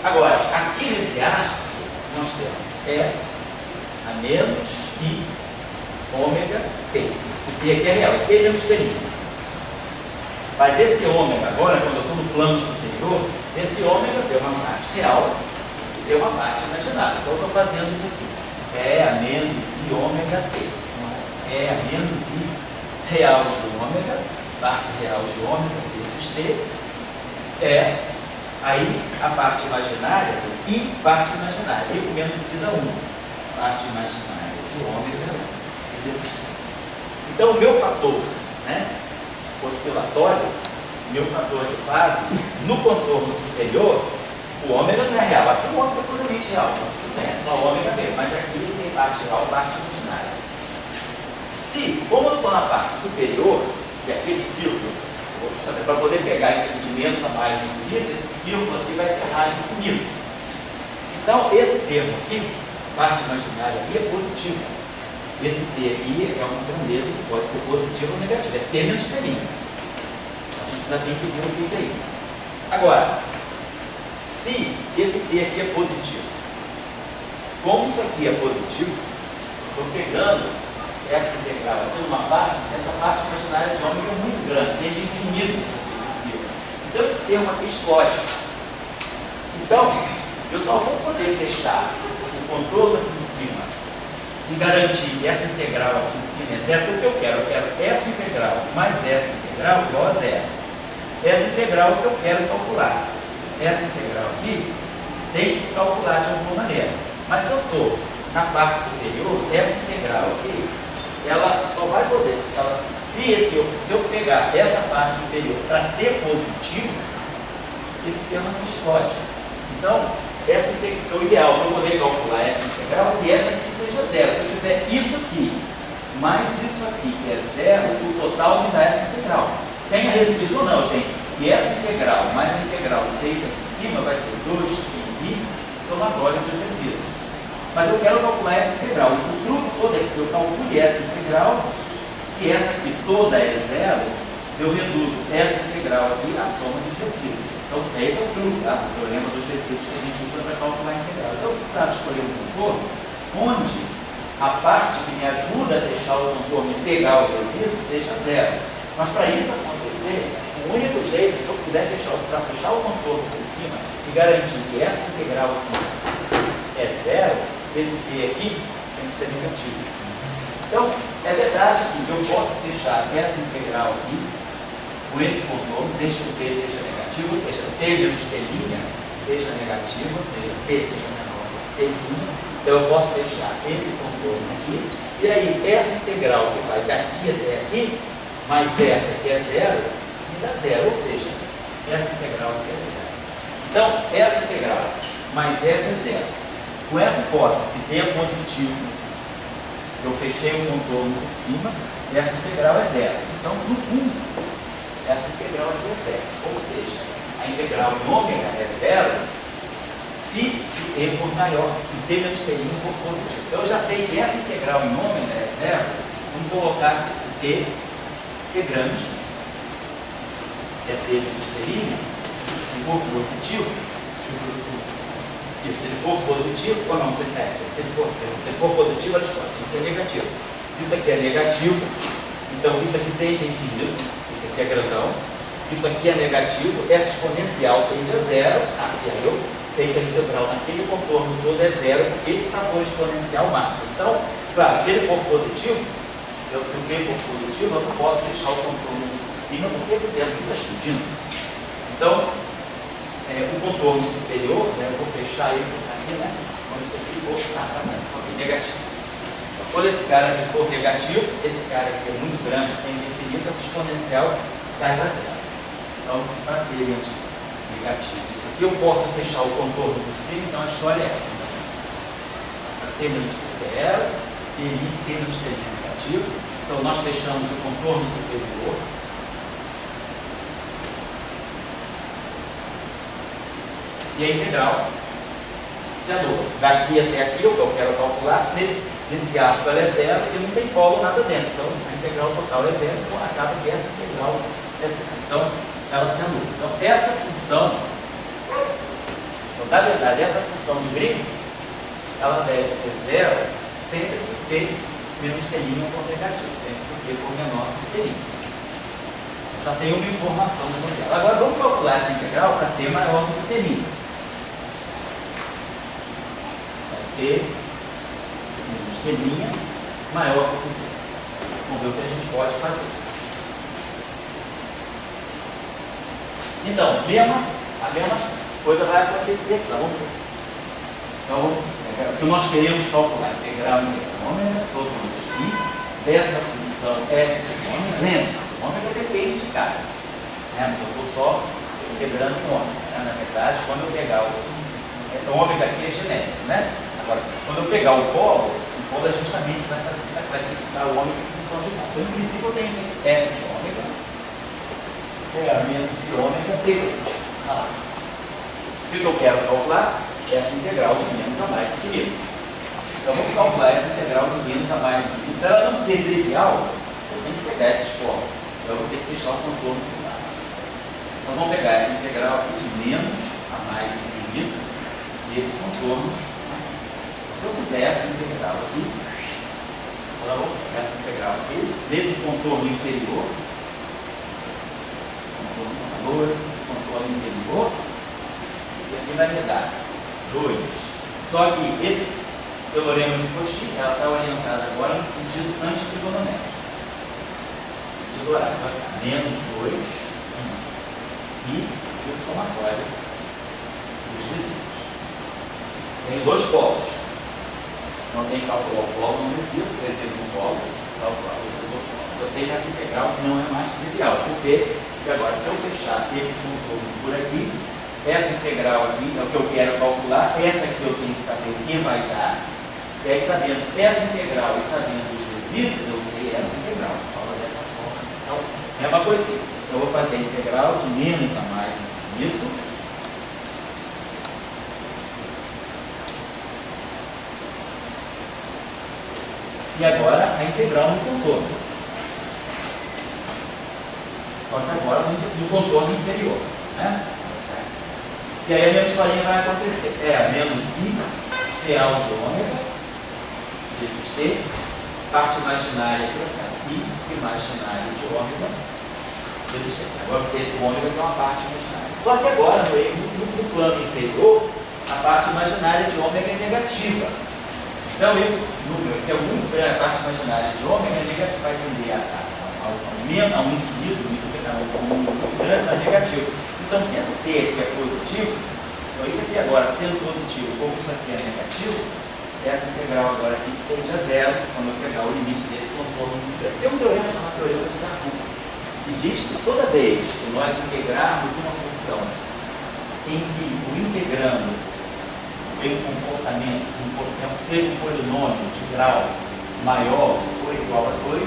Agora, aqui nesse arco, nós temos E a menos I ômega T. Esse T aqui é real, aqui é menos T'. Mas esse ômega, agora, quando eu estou no plano superior, esse ômega tem uma parte real e tem uma parte imaginária. Então, eu estou fazendo isso aqui. É a menos I ômega T. É a menos I real de ômega, parte real de ômega vezes T. É, aí, a parte imaginária, I parte imaginária. I com menos I dá 1. Parte imaginária de ômega vezes T. Então, o meu fator, né? Oscilatório, meu fator de fase, no contorno superior, o ômega não é real. Aqui o ômega é puramente real, tudo bem, é só o ômega mesmo, mas aqui ele tem parte real, parte imaginária. Se, como eu estou na parte superior, e aquele círculo, para poder pegar isso aqui de menos a mais infinito, esse círculo aqui vai ter raio infinito. Então, esse termo aqui, parte imaginária aqui, é positivo. Esse T aqui é uma grandeza que pode ser positivo ou negativo. É T menos T'. A gente ainda tem que ver o que é isso. Agora, se esse T aqui é positivo, como isso aqui é positivo, estou pegando essa integral aqui numa parte, essa parte imaginária de ômega é muito grande, tem de infinito isso aqui, esse círculo. Então esse termo aqui explode. Então, eu só vou poder fechar o contorno aqui em cima e garantir que essa integral aqui em cima é zero, porque eu quero essa integral mais essa integral igual a zero. Essa integral que eu quero calcular. Essa integral aqui tem que calcular de alguma maneira. Mas se eu estou na parte superior, essa integral aqui, ela só vai poder, se eu pegar essa parte superior para ter positivo, esse termo não explode. Então, essa é o ideal para eu poder calcular essa integral, que essa aqui seja zero. Se eu tiver isso aqui, mais isso aqui, que é zero, o total me dá essa integral. Tem resíduo ou não? Tem. E essa integral, mais a integral feita aqui em cima, vai ser 2πi somatório dos resíduos. Mas eu quero calcular essa integral. O truque todo é que eu calcule essa integral. Se essa aqui toda é zero, eu reduzo essa integral aqui à soma dos resíduos. Então, esse é o truque, tá? O teorema dos resíduos que a gente usa para calcular a integral. Então, eu precisava escolher um contorno onde a parte que me ajuda a fechar o contorno e pegar o resíduo seja zero. Mas para isso acontecer, o único jeito, se eu puder para fechar o contorno por cima e garantir que essa integral aqui é zero, esse T aqui tem que ser negativo. Então, é verdade que eu posso fechar essa integral aqui com esse contorno, desde que o T seja negativo, ou seja, T menos T' seja negativo, ou seja, T seja menor que T'. Então, eu posso fechar esse contorno aqui, e aí essa integral que vai daqui até aqui, mais essa que é zero, me dá zero, ou seja, essa integral aqui é zero. Então, essa integral mais essa é zero. Com essa hipótese que T é positivo, eu fechei o contorno por cima, essa integral é zero. Então, no fundo, essa integral aqui é zero. Ou seja, a integral em ômega é zero se T for maior, se T menos T' for positivo. Então, eu já sei que essa integral em ômega é zero. Vamos colocar esse T que é grande, que é T menos T', se for positivo, se ele for positivo, ou não, se ele for positivo, ela escolhe, tem que ser negativo. Se Se isso aqui é negativo, então isso aqui tende a infinito, isso aqui é grandão, isso aqui é negativo, essa exponencial tende a zero, e aí eu sei que a integral naquele contorno todo é zero, porque esse fator exponencial marca. Então, claro, se ele for positivo, se o P for positivo, eu não posso fechar o contorno por cima, porque esse tempo está explodindo. Então, o contorno superior, né, eu vou fechar ele aqui, né, quando isso aqui for negativo. Então, quando esse cara aqui for negativo, esse cara aqui é muito grande, tem infinito, essa exponencial cai para zero. Então, para ter negativo, isso aqui eu posso fechar o contorno por cima, então a história é essa. Para ter menos zero, ter menos negativo, então nós fechamos o contorno superior. E a integral se anula. Daqui até aqui, o que eu quero calcular, nesse arco ela é zero e não tem polo nada dentro. Então a integral total é zero, então acaba que essa integral é zero. Então ela se anula. Então essa função, então, na verdade, essa função de brinco, ela deve ser zero sempre que T menos T' for negativo, sempre que T for menor que T'. Já tem uma informação sobre ela. Agora vamos calcular essa integral para T maior do que T'. T menos T' maior do que zero. Vamos ver o que a gente pode fazer. Então, a mesma coisa vai acontecer aqui, tá bom? Então, o que nós queremos calcular é integral ômega sobre i dessa função f de ômega. Lembre-se, ômega depende de cada. Mas eu estou só integrando com ômega. Na verdade, quando eu pegar o ômega aqui é genérico, né? Agora, quando eu pegar o polo é justamente vai fixar o ômega em função de nada. Então, no princípio, eu tenho isso aqui, f de ômega menos i ômega d. Olha lá. O que eu quero calcular? Essa integral de menos a mais infinito. Então, vamos calcular essa integral de menos a mais infinito. Para ela não ser trivial, eu tenho que pegar esses polos. Então, eu vou ter que fechar o contorno por baixo. Então, vamos pegar essa integral aqui de menos a mais infinito e esse contorno. Se eu fizer essa integral aqui, então, essa integral aqui, desse contorno inferior, contorno inferior, isso aqui vai me dar 2. Só que esse teorema de Cauchy, ela está orientada agora no sentido antitrigonométrico. Sentido horário, vai ficar menos 2 e o somatório dos resíduos. Tem dois polos. Não tem que calcular o polo no resíduo, o resíduo do polo, calcular o resíduo do polo. Eu sei que essa integral não é mais trivial, porque agora, se eu fechar esse contorno por aqui, essa integral aqui é o que eu quero calcular, essa aqui eu tenho que saber o que vai dar, e aí sabendo essa integral e sabendo os resíduos, eu sei essa integral, fala dessa soma. Então, é uma coisinha. Eu vou fazer a integral de menos a mais infinito, e agora a integral no contorno. Só que agora do contorno inferior. Né? E aí a minha historinha vai acontecer. É a menos i real de ômega, vezes t, parte imaginária para cá, i imaginária de ômega, vezes t. Agora o ômega tem uma parte imaginária. Só que agora, no plano inferior, a parte imaginária de ômega é negativa. Então esse número, que é muito grande, a parte imaginária de ômega é negativa, vai tender a um infinito, muito grande, mas negativo. Então, se esse T aqui é positivo, então isso aqui agora sendo positivo, como isso aqui é negativo, essa integral agora aqui tende a zero quando eu pegar o limite desse contorno. Tem um teorema chamado teorema de Darboux, que diz que toda vez que nós integrarmos uma função em que o integrando tem um comportamento, seja um polinômio de grau maior ou igual a 2,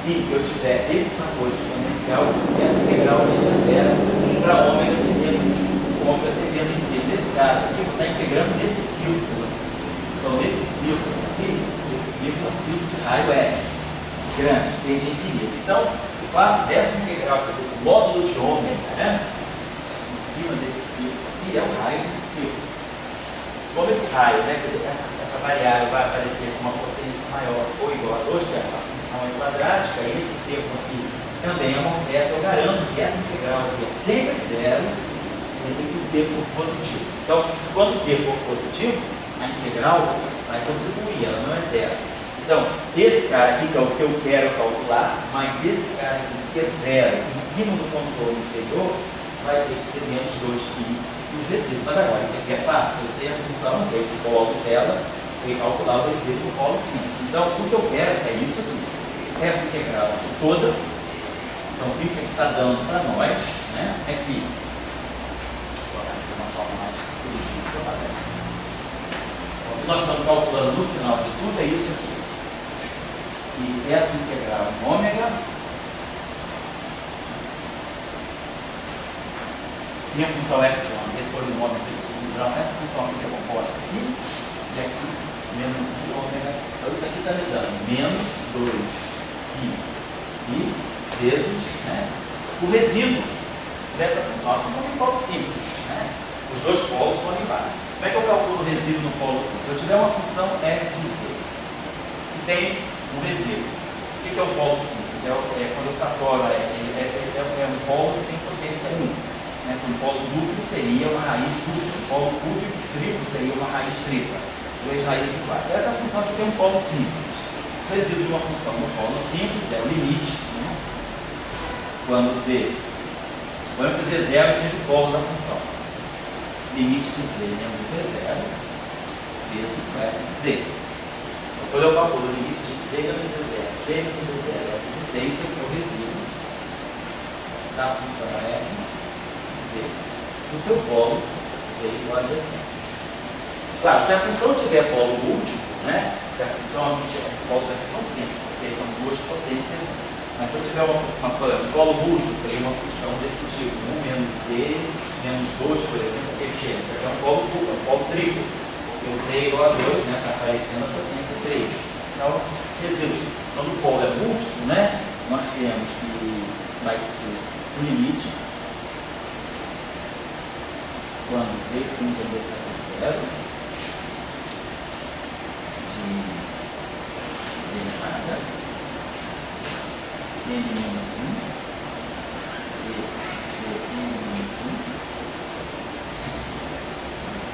e eu tiver esse fator exponencial, essa integral tende a zero para ômega tendendo a infinito. Nesse caso aqui, eu vou estar integrando nesse círculo. Então, nesse círculo aqui, esse círculo é um círculo de raio R, grande, tende a infinito. Então, o fato dessa integral, quer dizer, o módulo de ômega, né, em cima desse círculo aqui, é o raio desse círculo. como esse raio, né, quer dizer, essa variável vai aparecer com uma potência maior ou igual a 2, que a função é quadrática, e esse termo aqui também amortece, eu garanto que essa integral aqui é sempre zero, sempre que o t for positivo. Então, quando o t for positivo, a integral vai contribuir, ela não é zero. Então, esse cara aqui, que é o que eu quero calcular, mais esse cara aqui, que é zero, em cima do contorno inferior, vai ter que ser menos 2π os resíduos. Mas agora, isso aqui é fácil, eu sei a função, sei os polos dela, sei calcular o resíduo do polo simples. Então, o que eu quero é isso aqui, essa integral toda. Então, isso aqui está dando para nós, né, é que, vou colocar aqui de uma forma mais corrigida, o que nós estamos calculando no final de tudo é isso aqui. E essa integral em ômega, minha função f de ômega, esse polinômio aqui do segundo grau, essa função aqui que é composta assim, e aqui menos i ômega. Então isso aqui está me dando menos 2i vezes, né, o resíduo dessa função. A função tem polo simples, né? Os dois polos estão ali embaixo. Como é que eu calculo o resíduo no polo simples? Se eu tiver uma função f de z que tem um resíduo, o que é o polo simples? Quando eu fatoro, é um polo que tem potência 1. Né? Se um polo duplo seria uma raiz dupla, um polo cúbico triplo seria uma raiz tripla, duas raízes iguais. Essa função aqui tem um polo simples. O resíduo de uma função no polo simples é o limite, né? Quando z, suponho que z0 seja o polo da função. Limite de z menos z0 vezes o f de z. Então, quando eu calculo o limite de z menos z0, z menos z0 f de z, isso aqui é o resíduo da função f de z no seu polo z igual a z0. Claro, se a função tiver polo múltiplo, né? Se a função, esses polos aqui são simples, porque são duas potências. Mas se eu tiver um polo múltiplo, seria uma função desse tipo, 1 menos z menos 2, por exemplo, que esse aqui é um polo duplo, um polo triplo, porque o z é igual a 2, né? Está aparecendo a potência 3. Então, resíduo, quando o polo é múltiplo, né? Nós temos que vai ser o limite quando z tende a zero de nada n menos 1 e z menos 1 z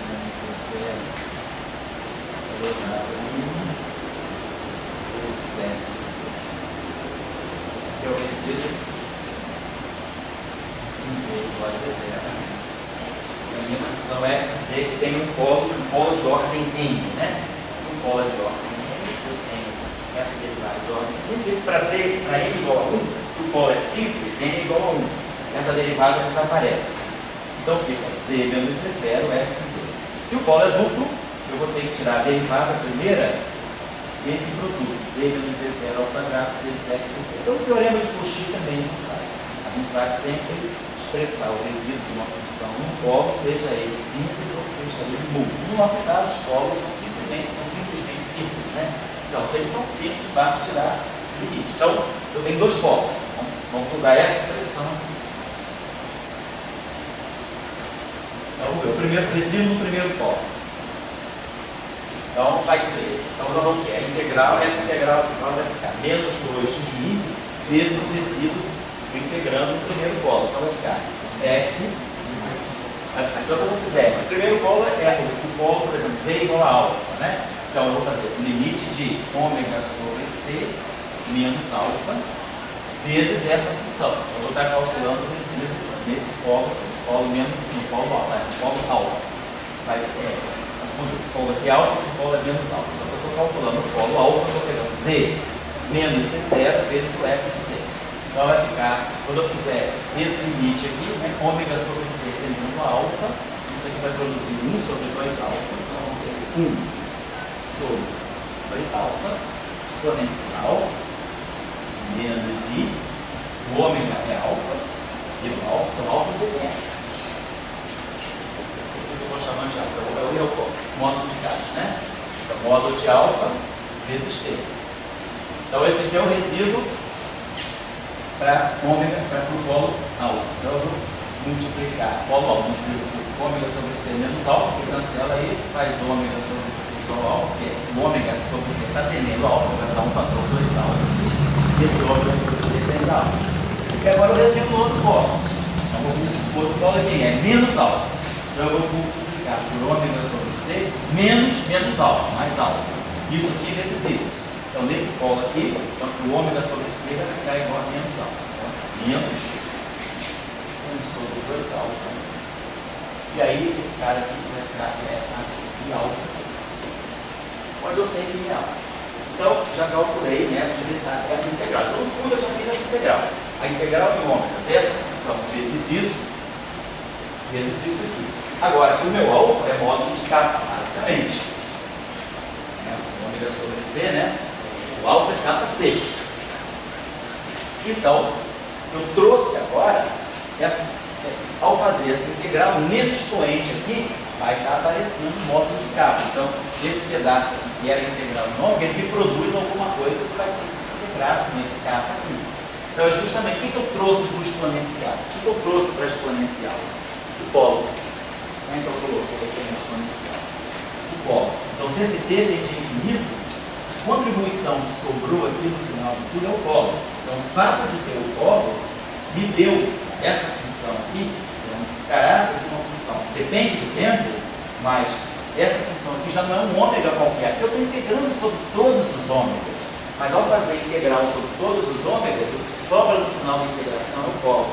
menos 0 elevado a 1 vezes 0 de z. Isso aqui é o resíduo em z igual a z0. A minha função é dizer que tem um polo de ordem n, né? Se um polo é de ordem n, eu tenho essa derivada de ordem n. Para n igual a 1, se o polo é simples, n é igual a 1. Essa derivada desaparece. Então fica z menos z0, f de z. Se o polo é duplo, eu vou ter que tirar a derivada primeira desse produto, z menos z0 ao quadrado vezes f de z. Então o teorema de Cauchy também isso sai. A gente sabe sempre expressar o resíduo de uma função num polo, seja ele simples ou seja ele múltiplo. No nosso caso, os polos são simplesmente simples, né? Então, se eles são simples, basta tirar o limite. Então, eu tenho dois polos. Vamos usar essa expressão. Então, o primeiro resíduo no primeiro polo. Então, vai ser. Então, nós vamos ter a integral, essa integral vai ficar menos 2i vezes o resíduo integrando o primeiro polo. Então vai ficar f. Então quando eu fizer, o primeiro polo é o polo, por exemplo, z igual a alfa, né? Então eu vou fazer o limite de ômega sobre c menos alfa vezes essa função. Eu vou estar calculando o resíduo nesse polo menos no polo alfa. Vai ficar esse polo aqui é alfa, esse polo é menos alfa. Então se eu estou calculando o polo alfa, eu estou pegando z menos z0 vezes o f de z. Então vai ficar, quando eu fizer esse limite aqui, né, ômega sobre c tendendo a alfa, isso aqui vai produzir 1 sobre 2 alfa. Então vamos ter 1 sobre 2 alfa, exponencial, menos i, o ômega é alfa, e o alfa, então alfa você tem. Eu vou chamar de alfa, é o módulo de K, né? Então módulo de alfa vezes t. Então esse aqui é o resíduo para ômega, para o polo alfa. Então eu vou multiplicar polo alfa, multiplico por ômega sobre C menos alfa, que cancela esse, faz ômega sobre C igual a alfa, porque o ômega sobre C está tendendo a alfa, vai dar um fator 2 alfa. E esse ômega sobre C tende a alfa. E agora eu desenho o outro polo. Então, eu vou multiplicar o outro polo aqui, é menos alfa. Então, eu vou multiplicar por ômega sobre C menos alfa, mais alfa. Isso aqui vezes isso. Então, nesse polo aqui, então, o ômega sobre C vai ficar igual a menos alfa. Então, menos 1 sobre 2 alfa. E aí, esse cara aqui vai ficar aqui alfa. Onde eu sei que é alfa. Então, já calculei, né, essa integral. Então, no fundo, eu já fiz essa integral. A integral de ômega dessa função vezes isso aqui. Agora, o meu alfa é módulo de capa, basicamente. O ômega sobre C, né? O alfa de capa C. Então, eu trouxe agora, ao fazer essa integral, nesse expoente aqui, vai estar aparecendo o módulo de capa. Então, esse pedaço aqui, que era integral em ômega, ele produz alguma coisa que vai ter que ser integrado nesse capa aqui. Então, é justamente o que eu trouxe para o exponencial. O que eu trouxe para a exponencial? O polo. Então, eu coloquei aqui na exponencial. O polo. Então, se esse t tende a infinito, a contribuição que sobrou aqui no final de tudo é o polo. Então, o fato de ter o polo me deu essa função aqui, o caráter de uma função. Depende do tempo, mas essa função aqui já não é um ômega qualquer, porque eu estou integrando sobre todos os ômegas. Mas ao fazer a integral sobre todos os ômegas, o que sobra no final da integração é o polo.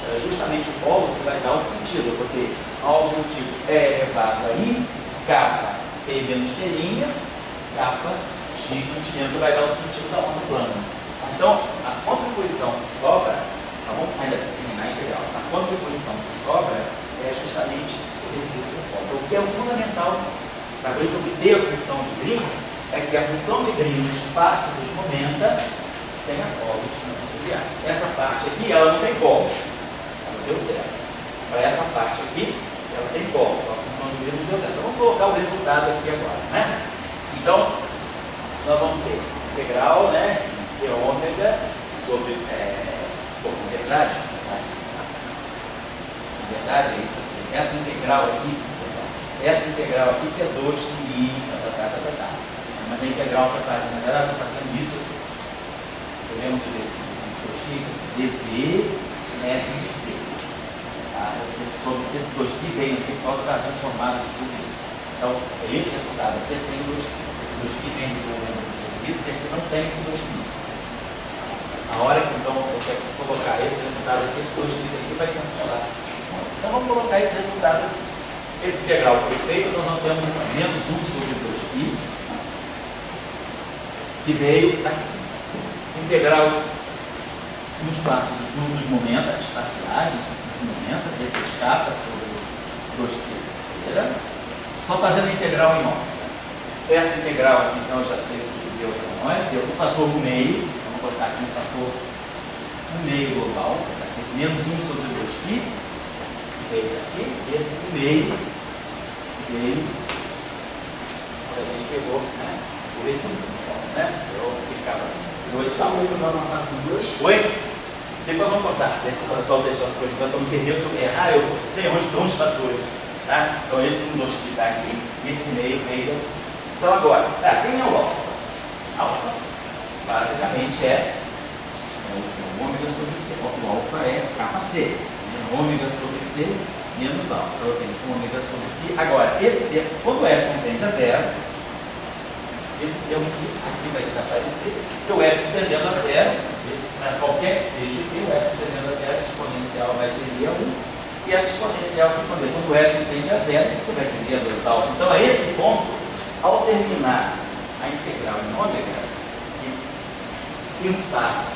É justamente o polo que vai dar o sentido, porque algo tipo é elevado a I, capa P menos T', capa X menos T, vai dar o sentido da onda plana. Então, a contribuição que sobra, vamos ainda terminar a integral, a contribuição que sobra é justamente o resíduo do polo. Então, o que é o fundamental para a gente obter a função de Green é que a função de Green no espaço dos momenta tenha polos não triviais. Essa parte aqui, ela não tem polo. Ela deu zero. Para essa parte aqui, ela tem polo. A função de Green não deu zero. Então, vamos colocar o resultado aqui agora, né? Então, nós vamos ter integral, né, de ômega sobre, na verdade, é isso aqui. Essa integral aqui que é 2 de I, mas a integral que está na verdade, está fazendo isso aqui. Eu lembro de dizer isso aqui, dz f de c. Tá? Esse 2π veio aqui por causa da transformada de tudo isso. Então, esse resultado aqui é sem 2π. Esse 2π vem do resíduo, e aqui não tem esse 2π. A hora que então eu quero colocar esse resultado aqui, esse 2π aqui vai cancelar. Então, vamos colocar esse resultado aqui. Esse integral foi feito, então nós temos menos 1 sobre 2π, que veio daqui. Integral no espaço dos momentos espaciais, dos momentos, d3 capa sobre 2π terceira, só fazendo a integral em ômega. Essa integral aqui, então, eu já sei o que deu para nós, deu um fator 1 meio, vamos botar aqui um fator 1 meio global, esse menos 1 sobre 2π, veio daqui, e esse 1 meio veio, a gente pegou, né, por esse né? Eu ficava 2 saltos. Você vai matar com 2? Oi? Depois vamos contar. Deixa eu só deixar por enquanto para não perder o seu. Eu sei onde estão os fatores. Tá? Então esse 1, 2 que está aqui, e esse meio veio. Então agora, quem é o alfa? Alfa, basicamente é o ômega sobre C. O alfa é capa C. Ômega sobre C menos alfa. Então eu tenho ômega sobre π. Agora, esse termo, quando o epsilon tende a zero, esse termo aqui vai desaparecer, porque o epsilon tendendo a zero, qualquer que seja o epsilon tendendo a zero, esse exponencial vai tender a 1. E essa exponencial aqui, quando o epsilon tende a zero, isso aqui vai tender a 2 alfa. Então, a esse ponto, ao terminar a integral em ômega e pensar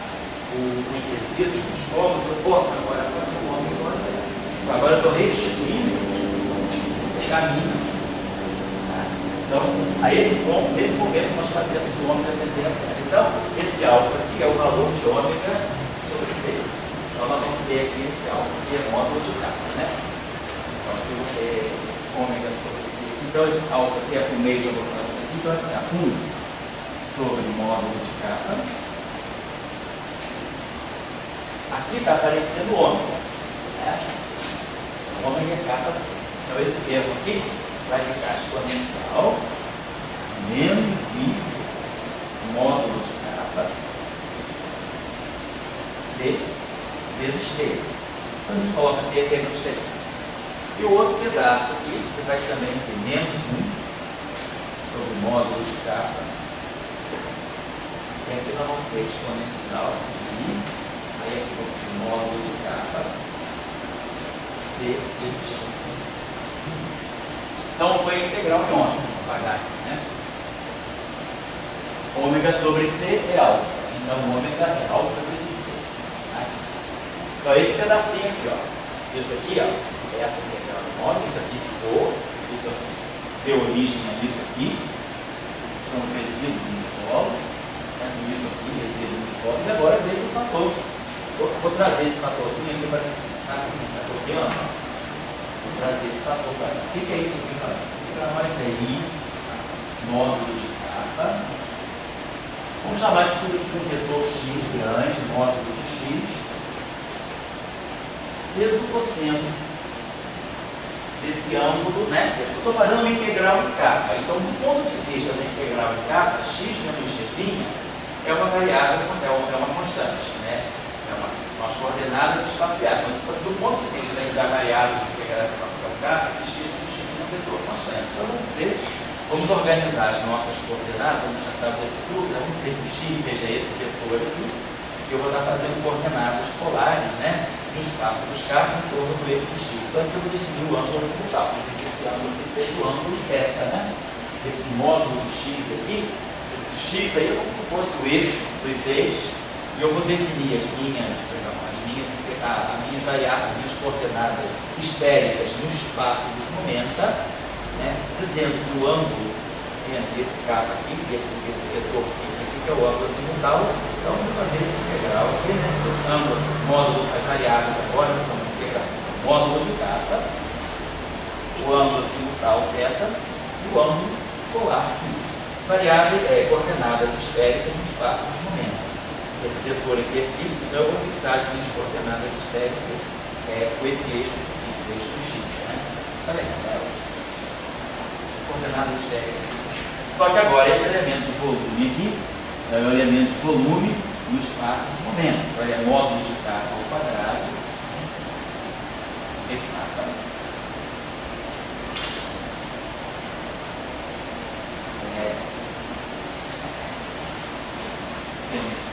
os resíduos dos polos, eu posso agora fazer o ômega igual a zero. Então, agora eu estou restituindo o caminho. Então, a esse ponto, nesse momento, nós fazemos o ômega tender a zero. Então, esse alfa aqui é o valor de ômega sobre C. Então, nós vamos ter aqui esse alfa, que é módulo de capa, né? Então, aqui eu vou ter esse ômega sobre C. Então, esse alfa aqui é por meio de botamos aqui, então vai ficar 1 sobre módulo de capa. Aqui está aparecendo o ômega, né? ômega capa C. Então esse termo aqui vai ficar exponencial menos I módulo de capa C vezes T. Então a gente coloca T menos T. E o outro pedaço aqui, que vai também ter menos 1 sobre o módulo de capa. E aqui nós vamos ter exponencial de I, aí aqui vamos ter módulo de capa C vezes T. Então foi integral em ômega, vamos pagar aqui, né? Ômega sobre C é alfa. Então ômega é alfa vezes C. Tá? Então esse pedacinho aqui, ó. Isso aqui, ó, é essa integral em ômega, isso aqui ficou, isso aqui deu origem a isso aqui, são os resíduos dos polos, né? Isso aqui, resíduos dos polos, e agora vejo o fator. Vou trazer esse fatorzinho aqui para cima. Tá aqui, ó. Vou trazer esse fator para cá. O que é isso aqui para nós? Isso aqui para nós é I módulo de capa. Vamos chamar isso tudo de um vetor x grande, módulo de x, vezes o cosseno desse ângulo, né? Eu estou fazendo uma integral em capa. Então, do ponto de vista da integral em capa, x menos x' é uma variável, é uma constante, né? São as coordenadas espaciais. Mas do ponto de vista da variável de integração que é o capa, esse x menos x' é um vetor constante. Então, vamos organizar as nossas coordenadas, a gente já sabe desse tudo, né? Vamos dizer que o x seja esse vetor aqui, e eu vou estar fazendo coordenadas polares, né? No espaço dos carros em torno do eixo de x. Então aqui eu vou definir o ângulo azimutal, vou dizer que esse ângulo aqui seja o ângulo θ, né? Esse módulo de x aqui, esse x aí é como se fosse o eixo dos eixos, e eu vou definir as minhas variáveis, as minhas coordenadas esféricas no espaço dos momenta, né, dizendo que o ângulo entre esse capa aqui e esse vetor fixo aqui, que é o ângulo azimutal, então eu vou fazer esse integral aqui, né? O ângulo, módulo, as variáveis agora são de integração, são módulo de capa, o ângulo azimutal θ e o ângulo polar φ. Variável coordenadas esféricas no espaço dos momentos. Esse vetor aqui é fixo, então eu vou fixar as minhas coordenadas esféricas com esse eixo fixo, o eixo do x, né? Olha aí, coordenadas esféricas. Só que agora esse elemento de volume aqui é o elemento de volume no espaço dos momentos. Então ele é módulo de capa ao quadrado de capa sendo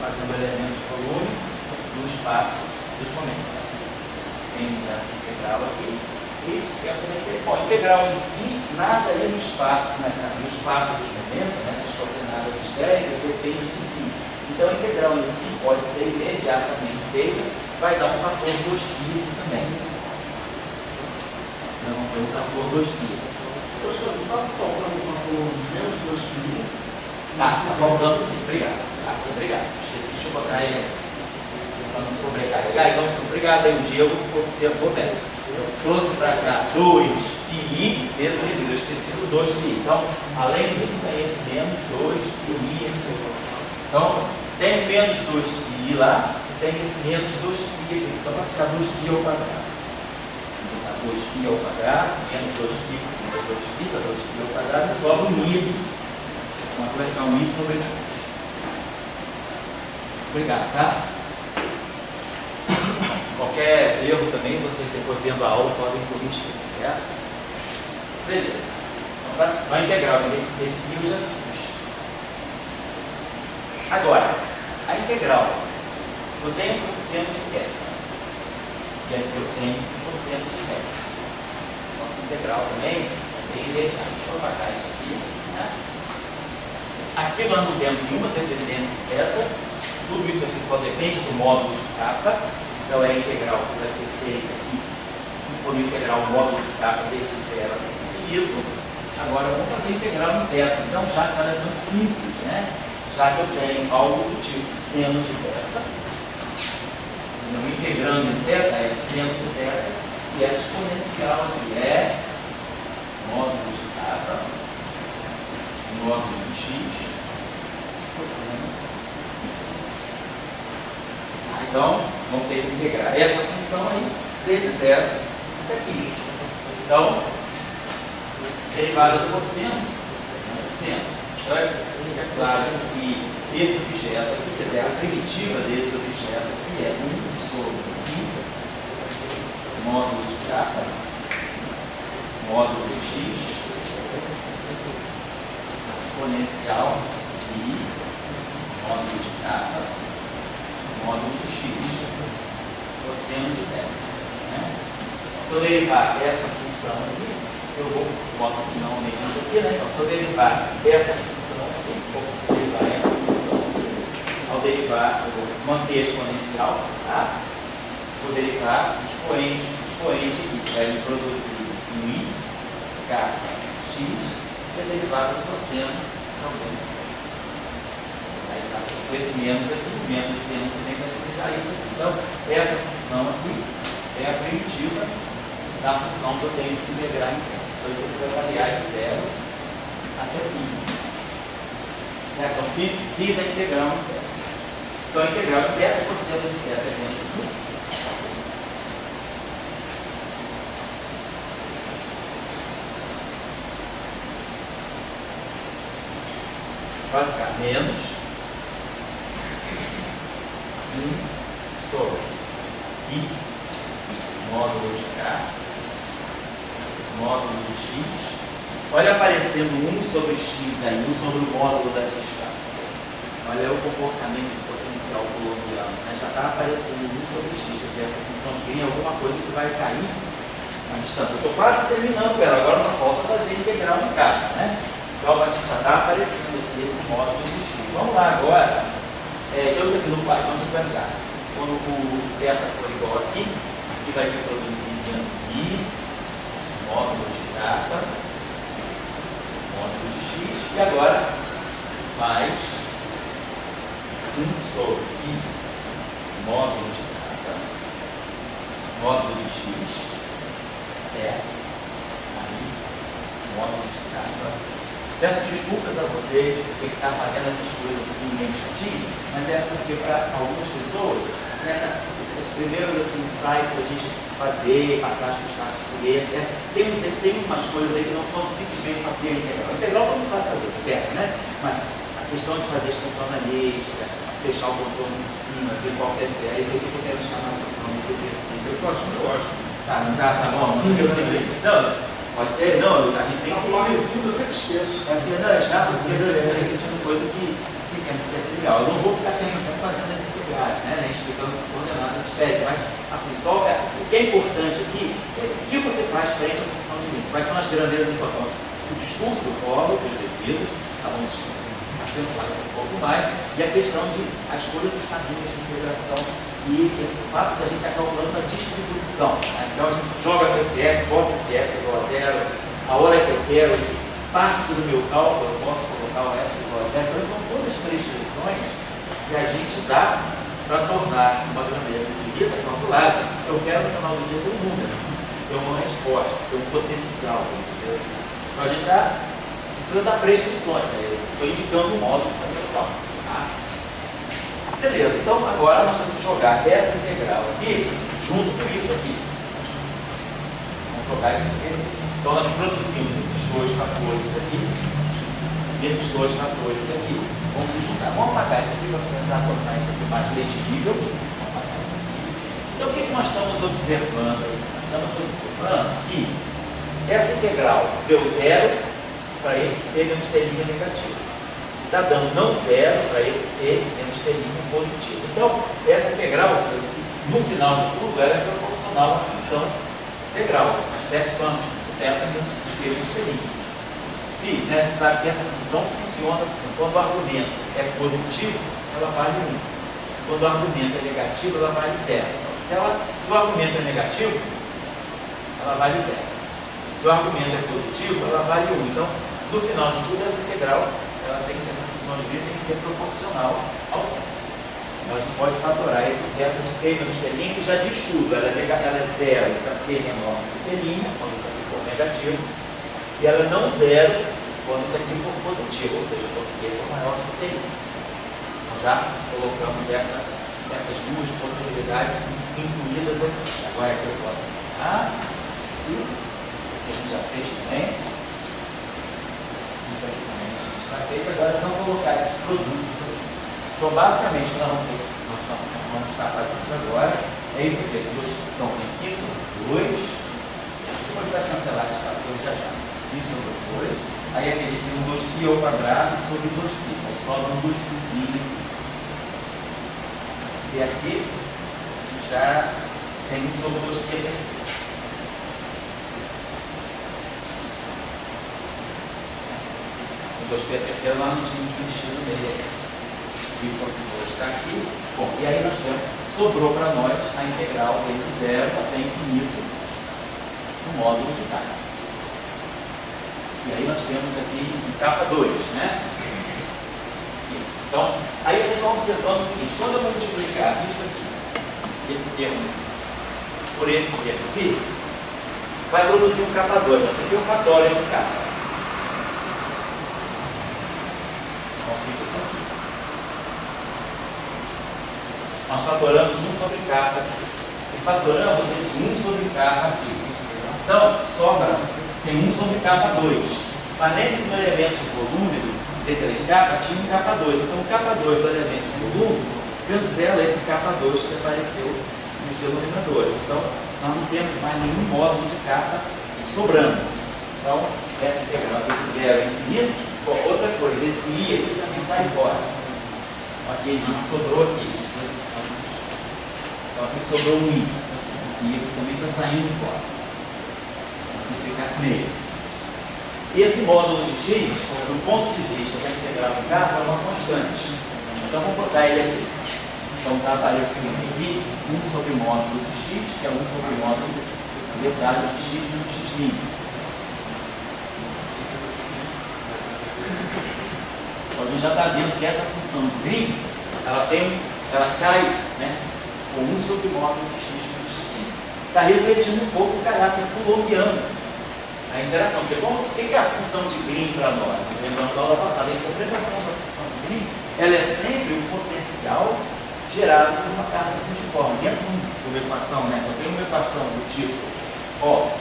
fazendo o elemento de volume no espaço dos momentos. Tem essa integral aqui e temos a integral em φ, nada aí no espaço, no espaço dos momentos, nessas coordenadas esféricas, depende de φ. Então a integral em φ pode ser imediatamente feita, vai dar um fator 2π também. Então tem um fator 2π. Professor, não está faltando um fator menos 2π? Está faltando sim, obrigado. Obrigado. Esqueci de botar ele para não sobrecarregar. Então, obrigado aí, o Diego, por você bem. Eu trouxe para cá 2πi, fez o resíduo, eu esqueci do 2πi. Então, além disso, tem esse menos 2πi. Então, tem menos 2πi lá, e tem esse menos 2πi aqui. Então, vai ficar 2πi ao quadrado. Vou botar 2πi ao quadrado, menos 2πi, menos 2πi, dá 2πi ao quadrado, e sobra um i. Então, aqui vai ficar um i sobre 2. Obrigado, tá? Qualquer erro também, vocês depois vendo a aula podem corrigir, certo? Beleza. Então, vai integral, definiu já fiz. Agora, a integral. Eu tenho cosseno de θ. E aqui eu tenho cosseno de θ. Nossa integral também é bem imediata. Deixa eu apagar isso aqui. Né? Aqui nós não temos nenhuma dependência em θ. Tudo isso aqui só depende do módulo de capa. Então é a integral que vai ser feita aqui por integral o módulo de capa desde 0 até infinito. Agora vamos fazer integral em θ. Então já que ela é muito simples, né? Já que eu tenho algo do tipo seno de θ. Então integrando em θ é seno de θ. E essa exponencial aqui é módulo de capa módulo de x cosseno. Então, vamos ter que integrar essa função aí desde zero até aqui. Então, derivada do cosseno é seno. Então, é claro que esse objeto aqui, quer dizer, a primitiva desse objeto aqui é 1 sobre i módulo de k, módulo de x, exponencial de i, módulo de k, módulo de x, cosseno de θ. Né? Se eu derivar essa função aqui, eu vou botar o sinal menos aqui, né? Então, se eu derivar essa função aqui, vou derivar essa função aqui, ao derivar, eu vou manter a exponencial, tá? Vou derivar o expoente aqui, que vai me produzir um i, k, x, e a derivada do cosseno também de seno. Com esse menos aqui, o menos seno também vai derivar isso aqui. Então, essa função aqui é a primitiva da função que eu tenho que integrar em tempo. Então, isso aqui vai variar de 0 até π. Então, fiz a integral em tempo. Então, a integral de θ, o cosseno de θ é dentro do vai ficar menos 1 sobre i módulo de k módulo de x. Olha aparecendo 1 sobre x aí, 1 sobre o módulo da distância. Olha o comportamento do potencial colombiano. Né? Já está aparecendo 1 sobre x, quer dizer, essa função aqui é alguma coisa que vai cair na distância. Eu estou quase terminando ela, agora só falta fazer a integral em k. Né? Então, a gente já está aparecendo aqui esse módulo de x. Vamos lá agora. Então, isso aqui no pai, então você vai ligar. Quando o θ for igual aqui vai me produzir menos i, módulo de k, módulo de x, e agora mais 1 sobre i, módulo de k, módulo de x, aí, módulo de k. Peço desculpas a vocês por ter que estar fazendo essas coisas assim meio chatinho, mas é porque para algumas pessoas, assim, esses primeiros assim, insights da gente fazer, passar as questões portuguesas, tem umas coisas aí que não são simplesmente fazer a integral. A integral todo mundo sabe fazer, perto, né? Mas a questão de fazer a extensão analítica, fechar o contorno por cima, ver qual que é isso aqui que eu quero chamar a atenção nesse exercício. Eu acho. Tá bom, eu sei. Não, pode ser, não, a gente tem que... Uma recibo eu sempre esqueço. Assim, não, é chato, porque eu estou repetindo coisa que, assim, que é trivial. Eu não vou ficar perguntando, fazendo as integrais, né, nem explicando coordenadas esféricas, mas, assim, só o que é importante aqui é o que você faz frente à função de limite. Quais são as grandezas importantes? O discurso do polo, dos resíduos, vamos acentuar isso um pouco mais, e a questão de a escolha dos caminhos de integração e esse fato de a gente estar calculando a distribuição. Né? Então a gente joga PCF, bota PCF igual a zero, a hora que eu quero, passo no meu cálculo, eu posso colocar o F igual a zero. Então são todas prescrições que a gente dá para tornar uma grandeza infinita calculável. Eu quero no final do dia ter um número, ter uma resposta, ter um potencial, vamos dizer assim. Então a gente precisa dar prescrições, né? Eu estou indicando um modo de fazer o cálculo. Tá? Beleza, então agora nós temos que jogar essa integral aqui junto com isso aqui. Vamos jogar isso aqui. Então nós produzimos esses dois fatores aqui. Esses dois fatores aqui vão se juntar. Vamos apagar isso aqui para começar a tornar isso aqui mais legível. Vamos apagar isso aqui. Então o que nós estamos observando? Nós estamos observando que essa integral deu zero para esse t menos t' negativo. Está dando não zero para esse t menos t' positivo. Então, essa integral, no final de tudo, ela é proporcional à função integral, a step function, θ menos t menos t'. Se, né, a gente sabe que essa função funciona assim, quando o argumento é positivo, ela vale 1. Quando o argumento é negativo, ela vale 0. Então, se o argumento é negativo, ela vale 0. Se o argumento é positivo, ela vale 1. Então, no final de tudo, essa integral, essa função de vida tem que ser proporcional ao tempo. Então, a gente pode fatorar esse zero de t menos t', que já diz tudo. Ela é zero para t menor que t', quando isso aqui for negativo. E ela é não zero quando isso aqui for positivo, ou seja, quando Q for maior que TI. Nós já colocamos essas duas possibilidades incluídas aqui. Agora aqui eu posso clicar e a gente já fez também. Isso aqui também a gente já fez. Agora é só colocar esses produtos aqui. Então, basicamente, nós vamos estar fazendo agora é isso aqui. Esses dois, então, aqui sobre 2. Depois vai cancelar esses fatores já já. Aqui sobre 2. Aí aqui a gente tem um 2π ao quadrado sobre 2π. Então, sobra um 2πzinho aqui. E aqui já tem um sobre 2π terceiro. Esse 2π terceiro nós não tínhamos mexido nele aí. Isso está aqui. Bom, e aí nós temos, sobrou para nós a integral entre 0 até infinito no módulo de K. E aí nós temos aqui em capa 2, né? Isso. Então, aí a gente vai observando o seguinte: quando eu multiplicar isso aqui, esse termo, por esse termo aqui, vai produzir um capa 2. Vai ser que eu fatório esse capa. Então, fica isso aqui. Nós fatoramos 1 sobre K e fatoramos esse 1 sobre K aqui. Então, sobra, tem 1 sobre K2. Mas nesse no elemento de volume do D3K tinha um K2. Então, o K2 do elemento de volume cancela esse K2 que apareceu nos denominadores. Então, nós não temos mais nenhum módulo de K sobrando. Então, essa integral de 0 a infinito. Bom, outra coisa, esse I aqui também sai fora. Aquele I que sobrou aqui. Então aqui sobrou um I. Esse I também está saindo fora. Aqui fica meio. E esse módulo de x, do ponto de vista da integral em K, é uma constante. Então vamos botar ele aqui. Então está aparecendo aqui 1 sobre módulo de x, que é 1 sobre módulo de metade de x no x'. Então a gente já está vendo que essa função de Green, ela cai, né? Com 1 sobre módulo de x no x'. Está refletindo um pouco o caráter coulombiano, a interação. Porque o que é a função de Green para nós? Lembrando da aula passada, a interpretação da função de Green, ela é sempre um potencial gerado por uma carga multiforme. Dentro de uma equação, né? Então tem uma equação do tipo O,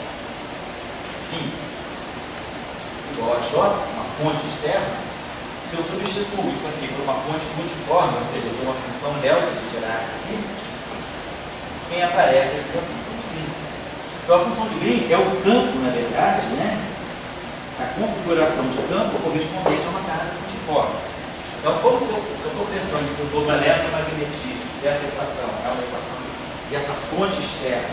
φ igual a J, uma fonte externa. Se eu substituo isso aqui por uma fonte multiforme, ou seja, por uma função delta de gerar aqui, quem aparece aqui é a função de Green. Então a função de Green é o campo, na verdade, né? A configuração de campo correspondente a uma carga multiforme. Então, como se eu estou pensando que eu estou no eletromagnetismo, se essa equação é uma equação e essa fonte externa,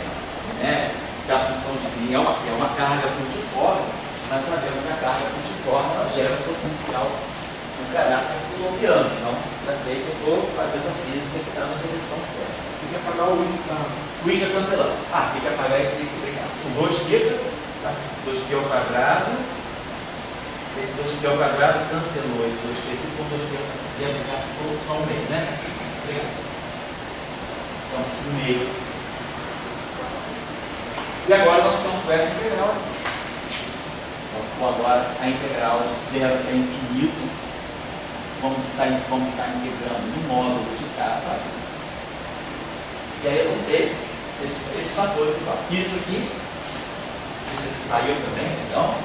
né, da função de Green é uma carga multiforme, nós sabemos que a carga multiforme ela gera um potencial de caráter coulombiano. Então, já sei que eu estou fazendo a física que está na direção certa. Tem que apagar o I, tá? O I já cancelando. Tem que apagar esse aqui, obrigado. O 2 fica, 2π ao quadrado. Esse 2π ao quadrado cancelou esse 2π aqui, ficou 2π ao quadrado, já ficou só um meio, né? Assim, obrigado. Então, um meio. E agora nós ficamos com essa integral aqui. Então, ficou agora a integral de 0 até infinito. Vamos estar integrando no módulo de K. E aí eu vou ter esses fatores igual. Isso aqui saiu também, então.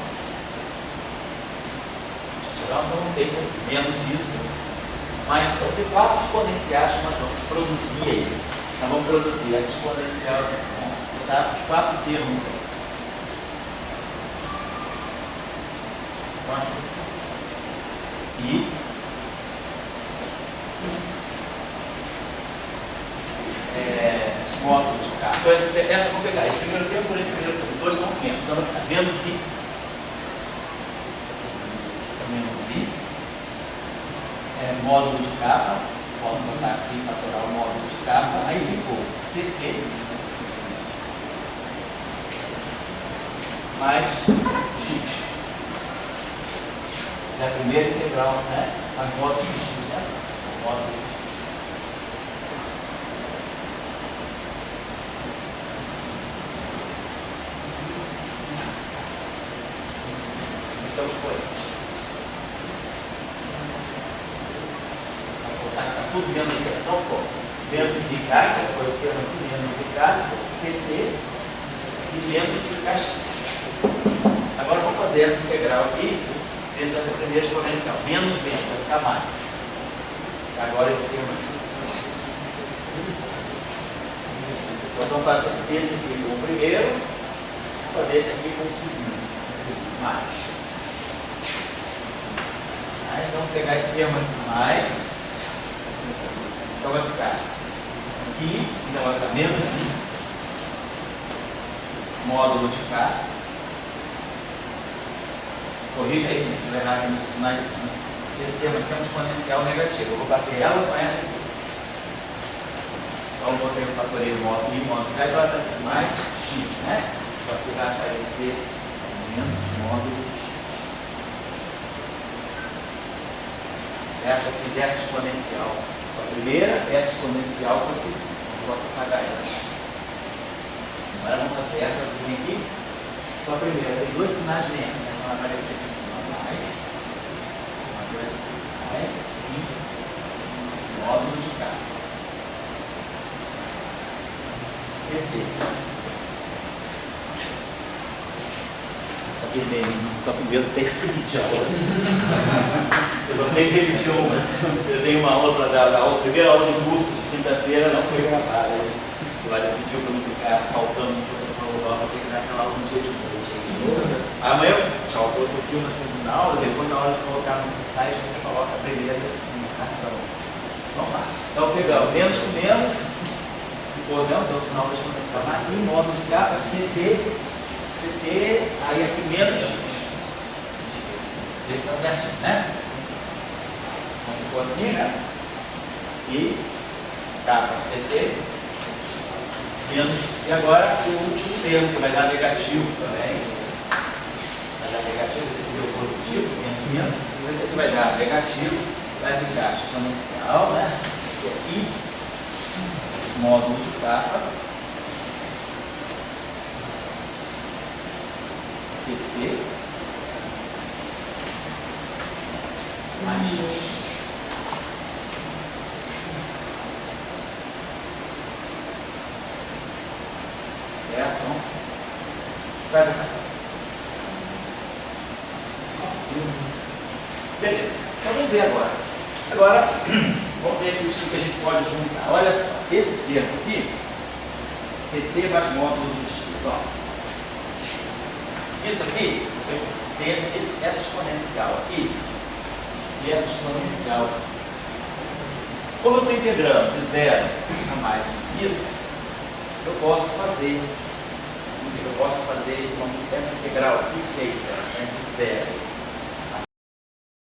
Então não tem isso aqui, menos isso. Mas então, de fato, exponenciais que nós vamos produzir aí. Nós vamos produzir essa exponencial, vamos botar os 4 termos aí. E módulo de K. Então essa vou pegar esse primeiro termo por esse primeiro termo. Dois são pequenos. Então vai ficar menos I. Menos I. Módulo de K. Vamos botar aqui, fatorar o módulo de K. Aí ficou CT mais X. É a primeira integral, né? A módulo de X, né? O módulo de X. Esse aqui é o expoente. tudo dentro do que? Então ficou menos IK, que é o esquema aqui, menos IK, CT e menos IKX. Agora vamos fazer essa integral aqui, vezes essa primeira exponencial. Menos B, vai ficar mais. Agora esse termo aqui. Então vamos fazer esse aqui com o primeiro, vamos fazer esse aqui com o segundo. Mais. Então vamos pegar esse termo aqui mais. Então vai ficar I, então vai ficar menos I, módulo de K. Corrija aí, gente, se vai errar aqui nos sinais. Esse termo aqui é um exponencial negativo. Eu vou bater ela com essa aqui. Então eu botei o fatorei módulo I, módulo K, então ela vai ser mais X, né? Só que vai aparecer menos módulo X. Certo? Eu fiz essa exponencial com a primeira, essa exponencial com a segunda. Não posso apagar ela. Agora vamos fazer essazinha aqui com a primeira. Tem dois sinais dentro, né? Vai aparecer aqui o sinal mais e módulo de K. CT. Está com medo de ter que repetir a aula. Eu não tenho que repetir uma. Você tem uma aula para dar. A primeira aula do curso de quinta-feira não foi gravada. Vai repetir para não ficar faltando no professor Rodolfo, vai ter que dar aquela aula no dia de noite. Amanhã, tchau, você filma a segunda aula, depois na hora de colocar no site você coloca a primeira e a segunda. Então, vamos lá. Então pegamos menos com menos, ficou não, então o sinal da exponencial lá, e módulo de K, CT, aí aqui menos, esse está certinho, né? Então ficou assim, né? E K, CT, menos, e agora o último termo, que vai dar negativo também. Vai dar negativo, esse aqui deu positivo, menos, e esse aqui vai dar negativo, vai ficar exponencial, né? E aqui, módulo de K, CT, mais X. Certo? Então, faz a conta. Beleza. Então vamos ver agora. Agora, vamos ver aqui o que a gente pode juntar. Olha só, esse termo aqui, CT mais módulo de X. Ó. Isso aqui, tem essa exponencial aqui e essa exponencial. Como eu estou integrando de 0 a mais infinito, eu posso fazer essa integral aqui feita de 0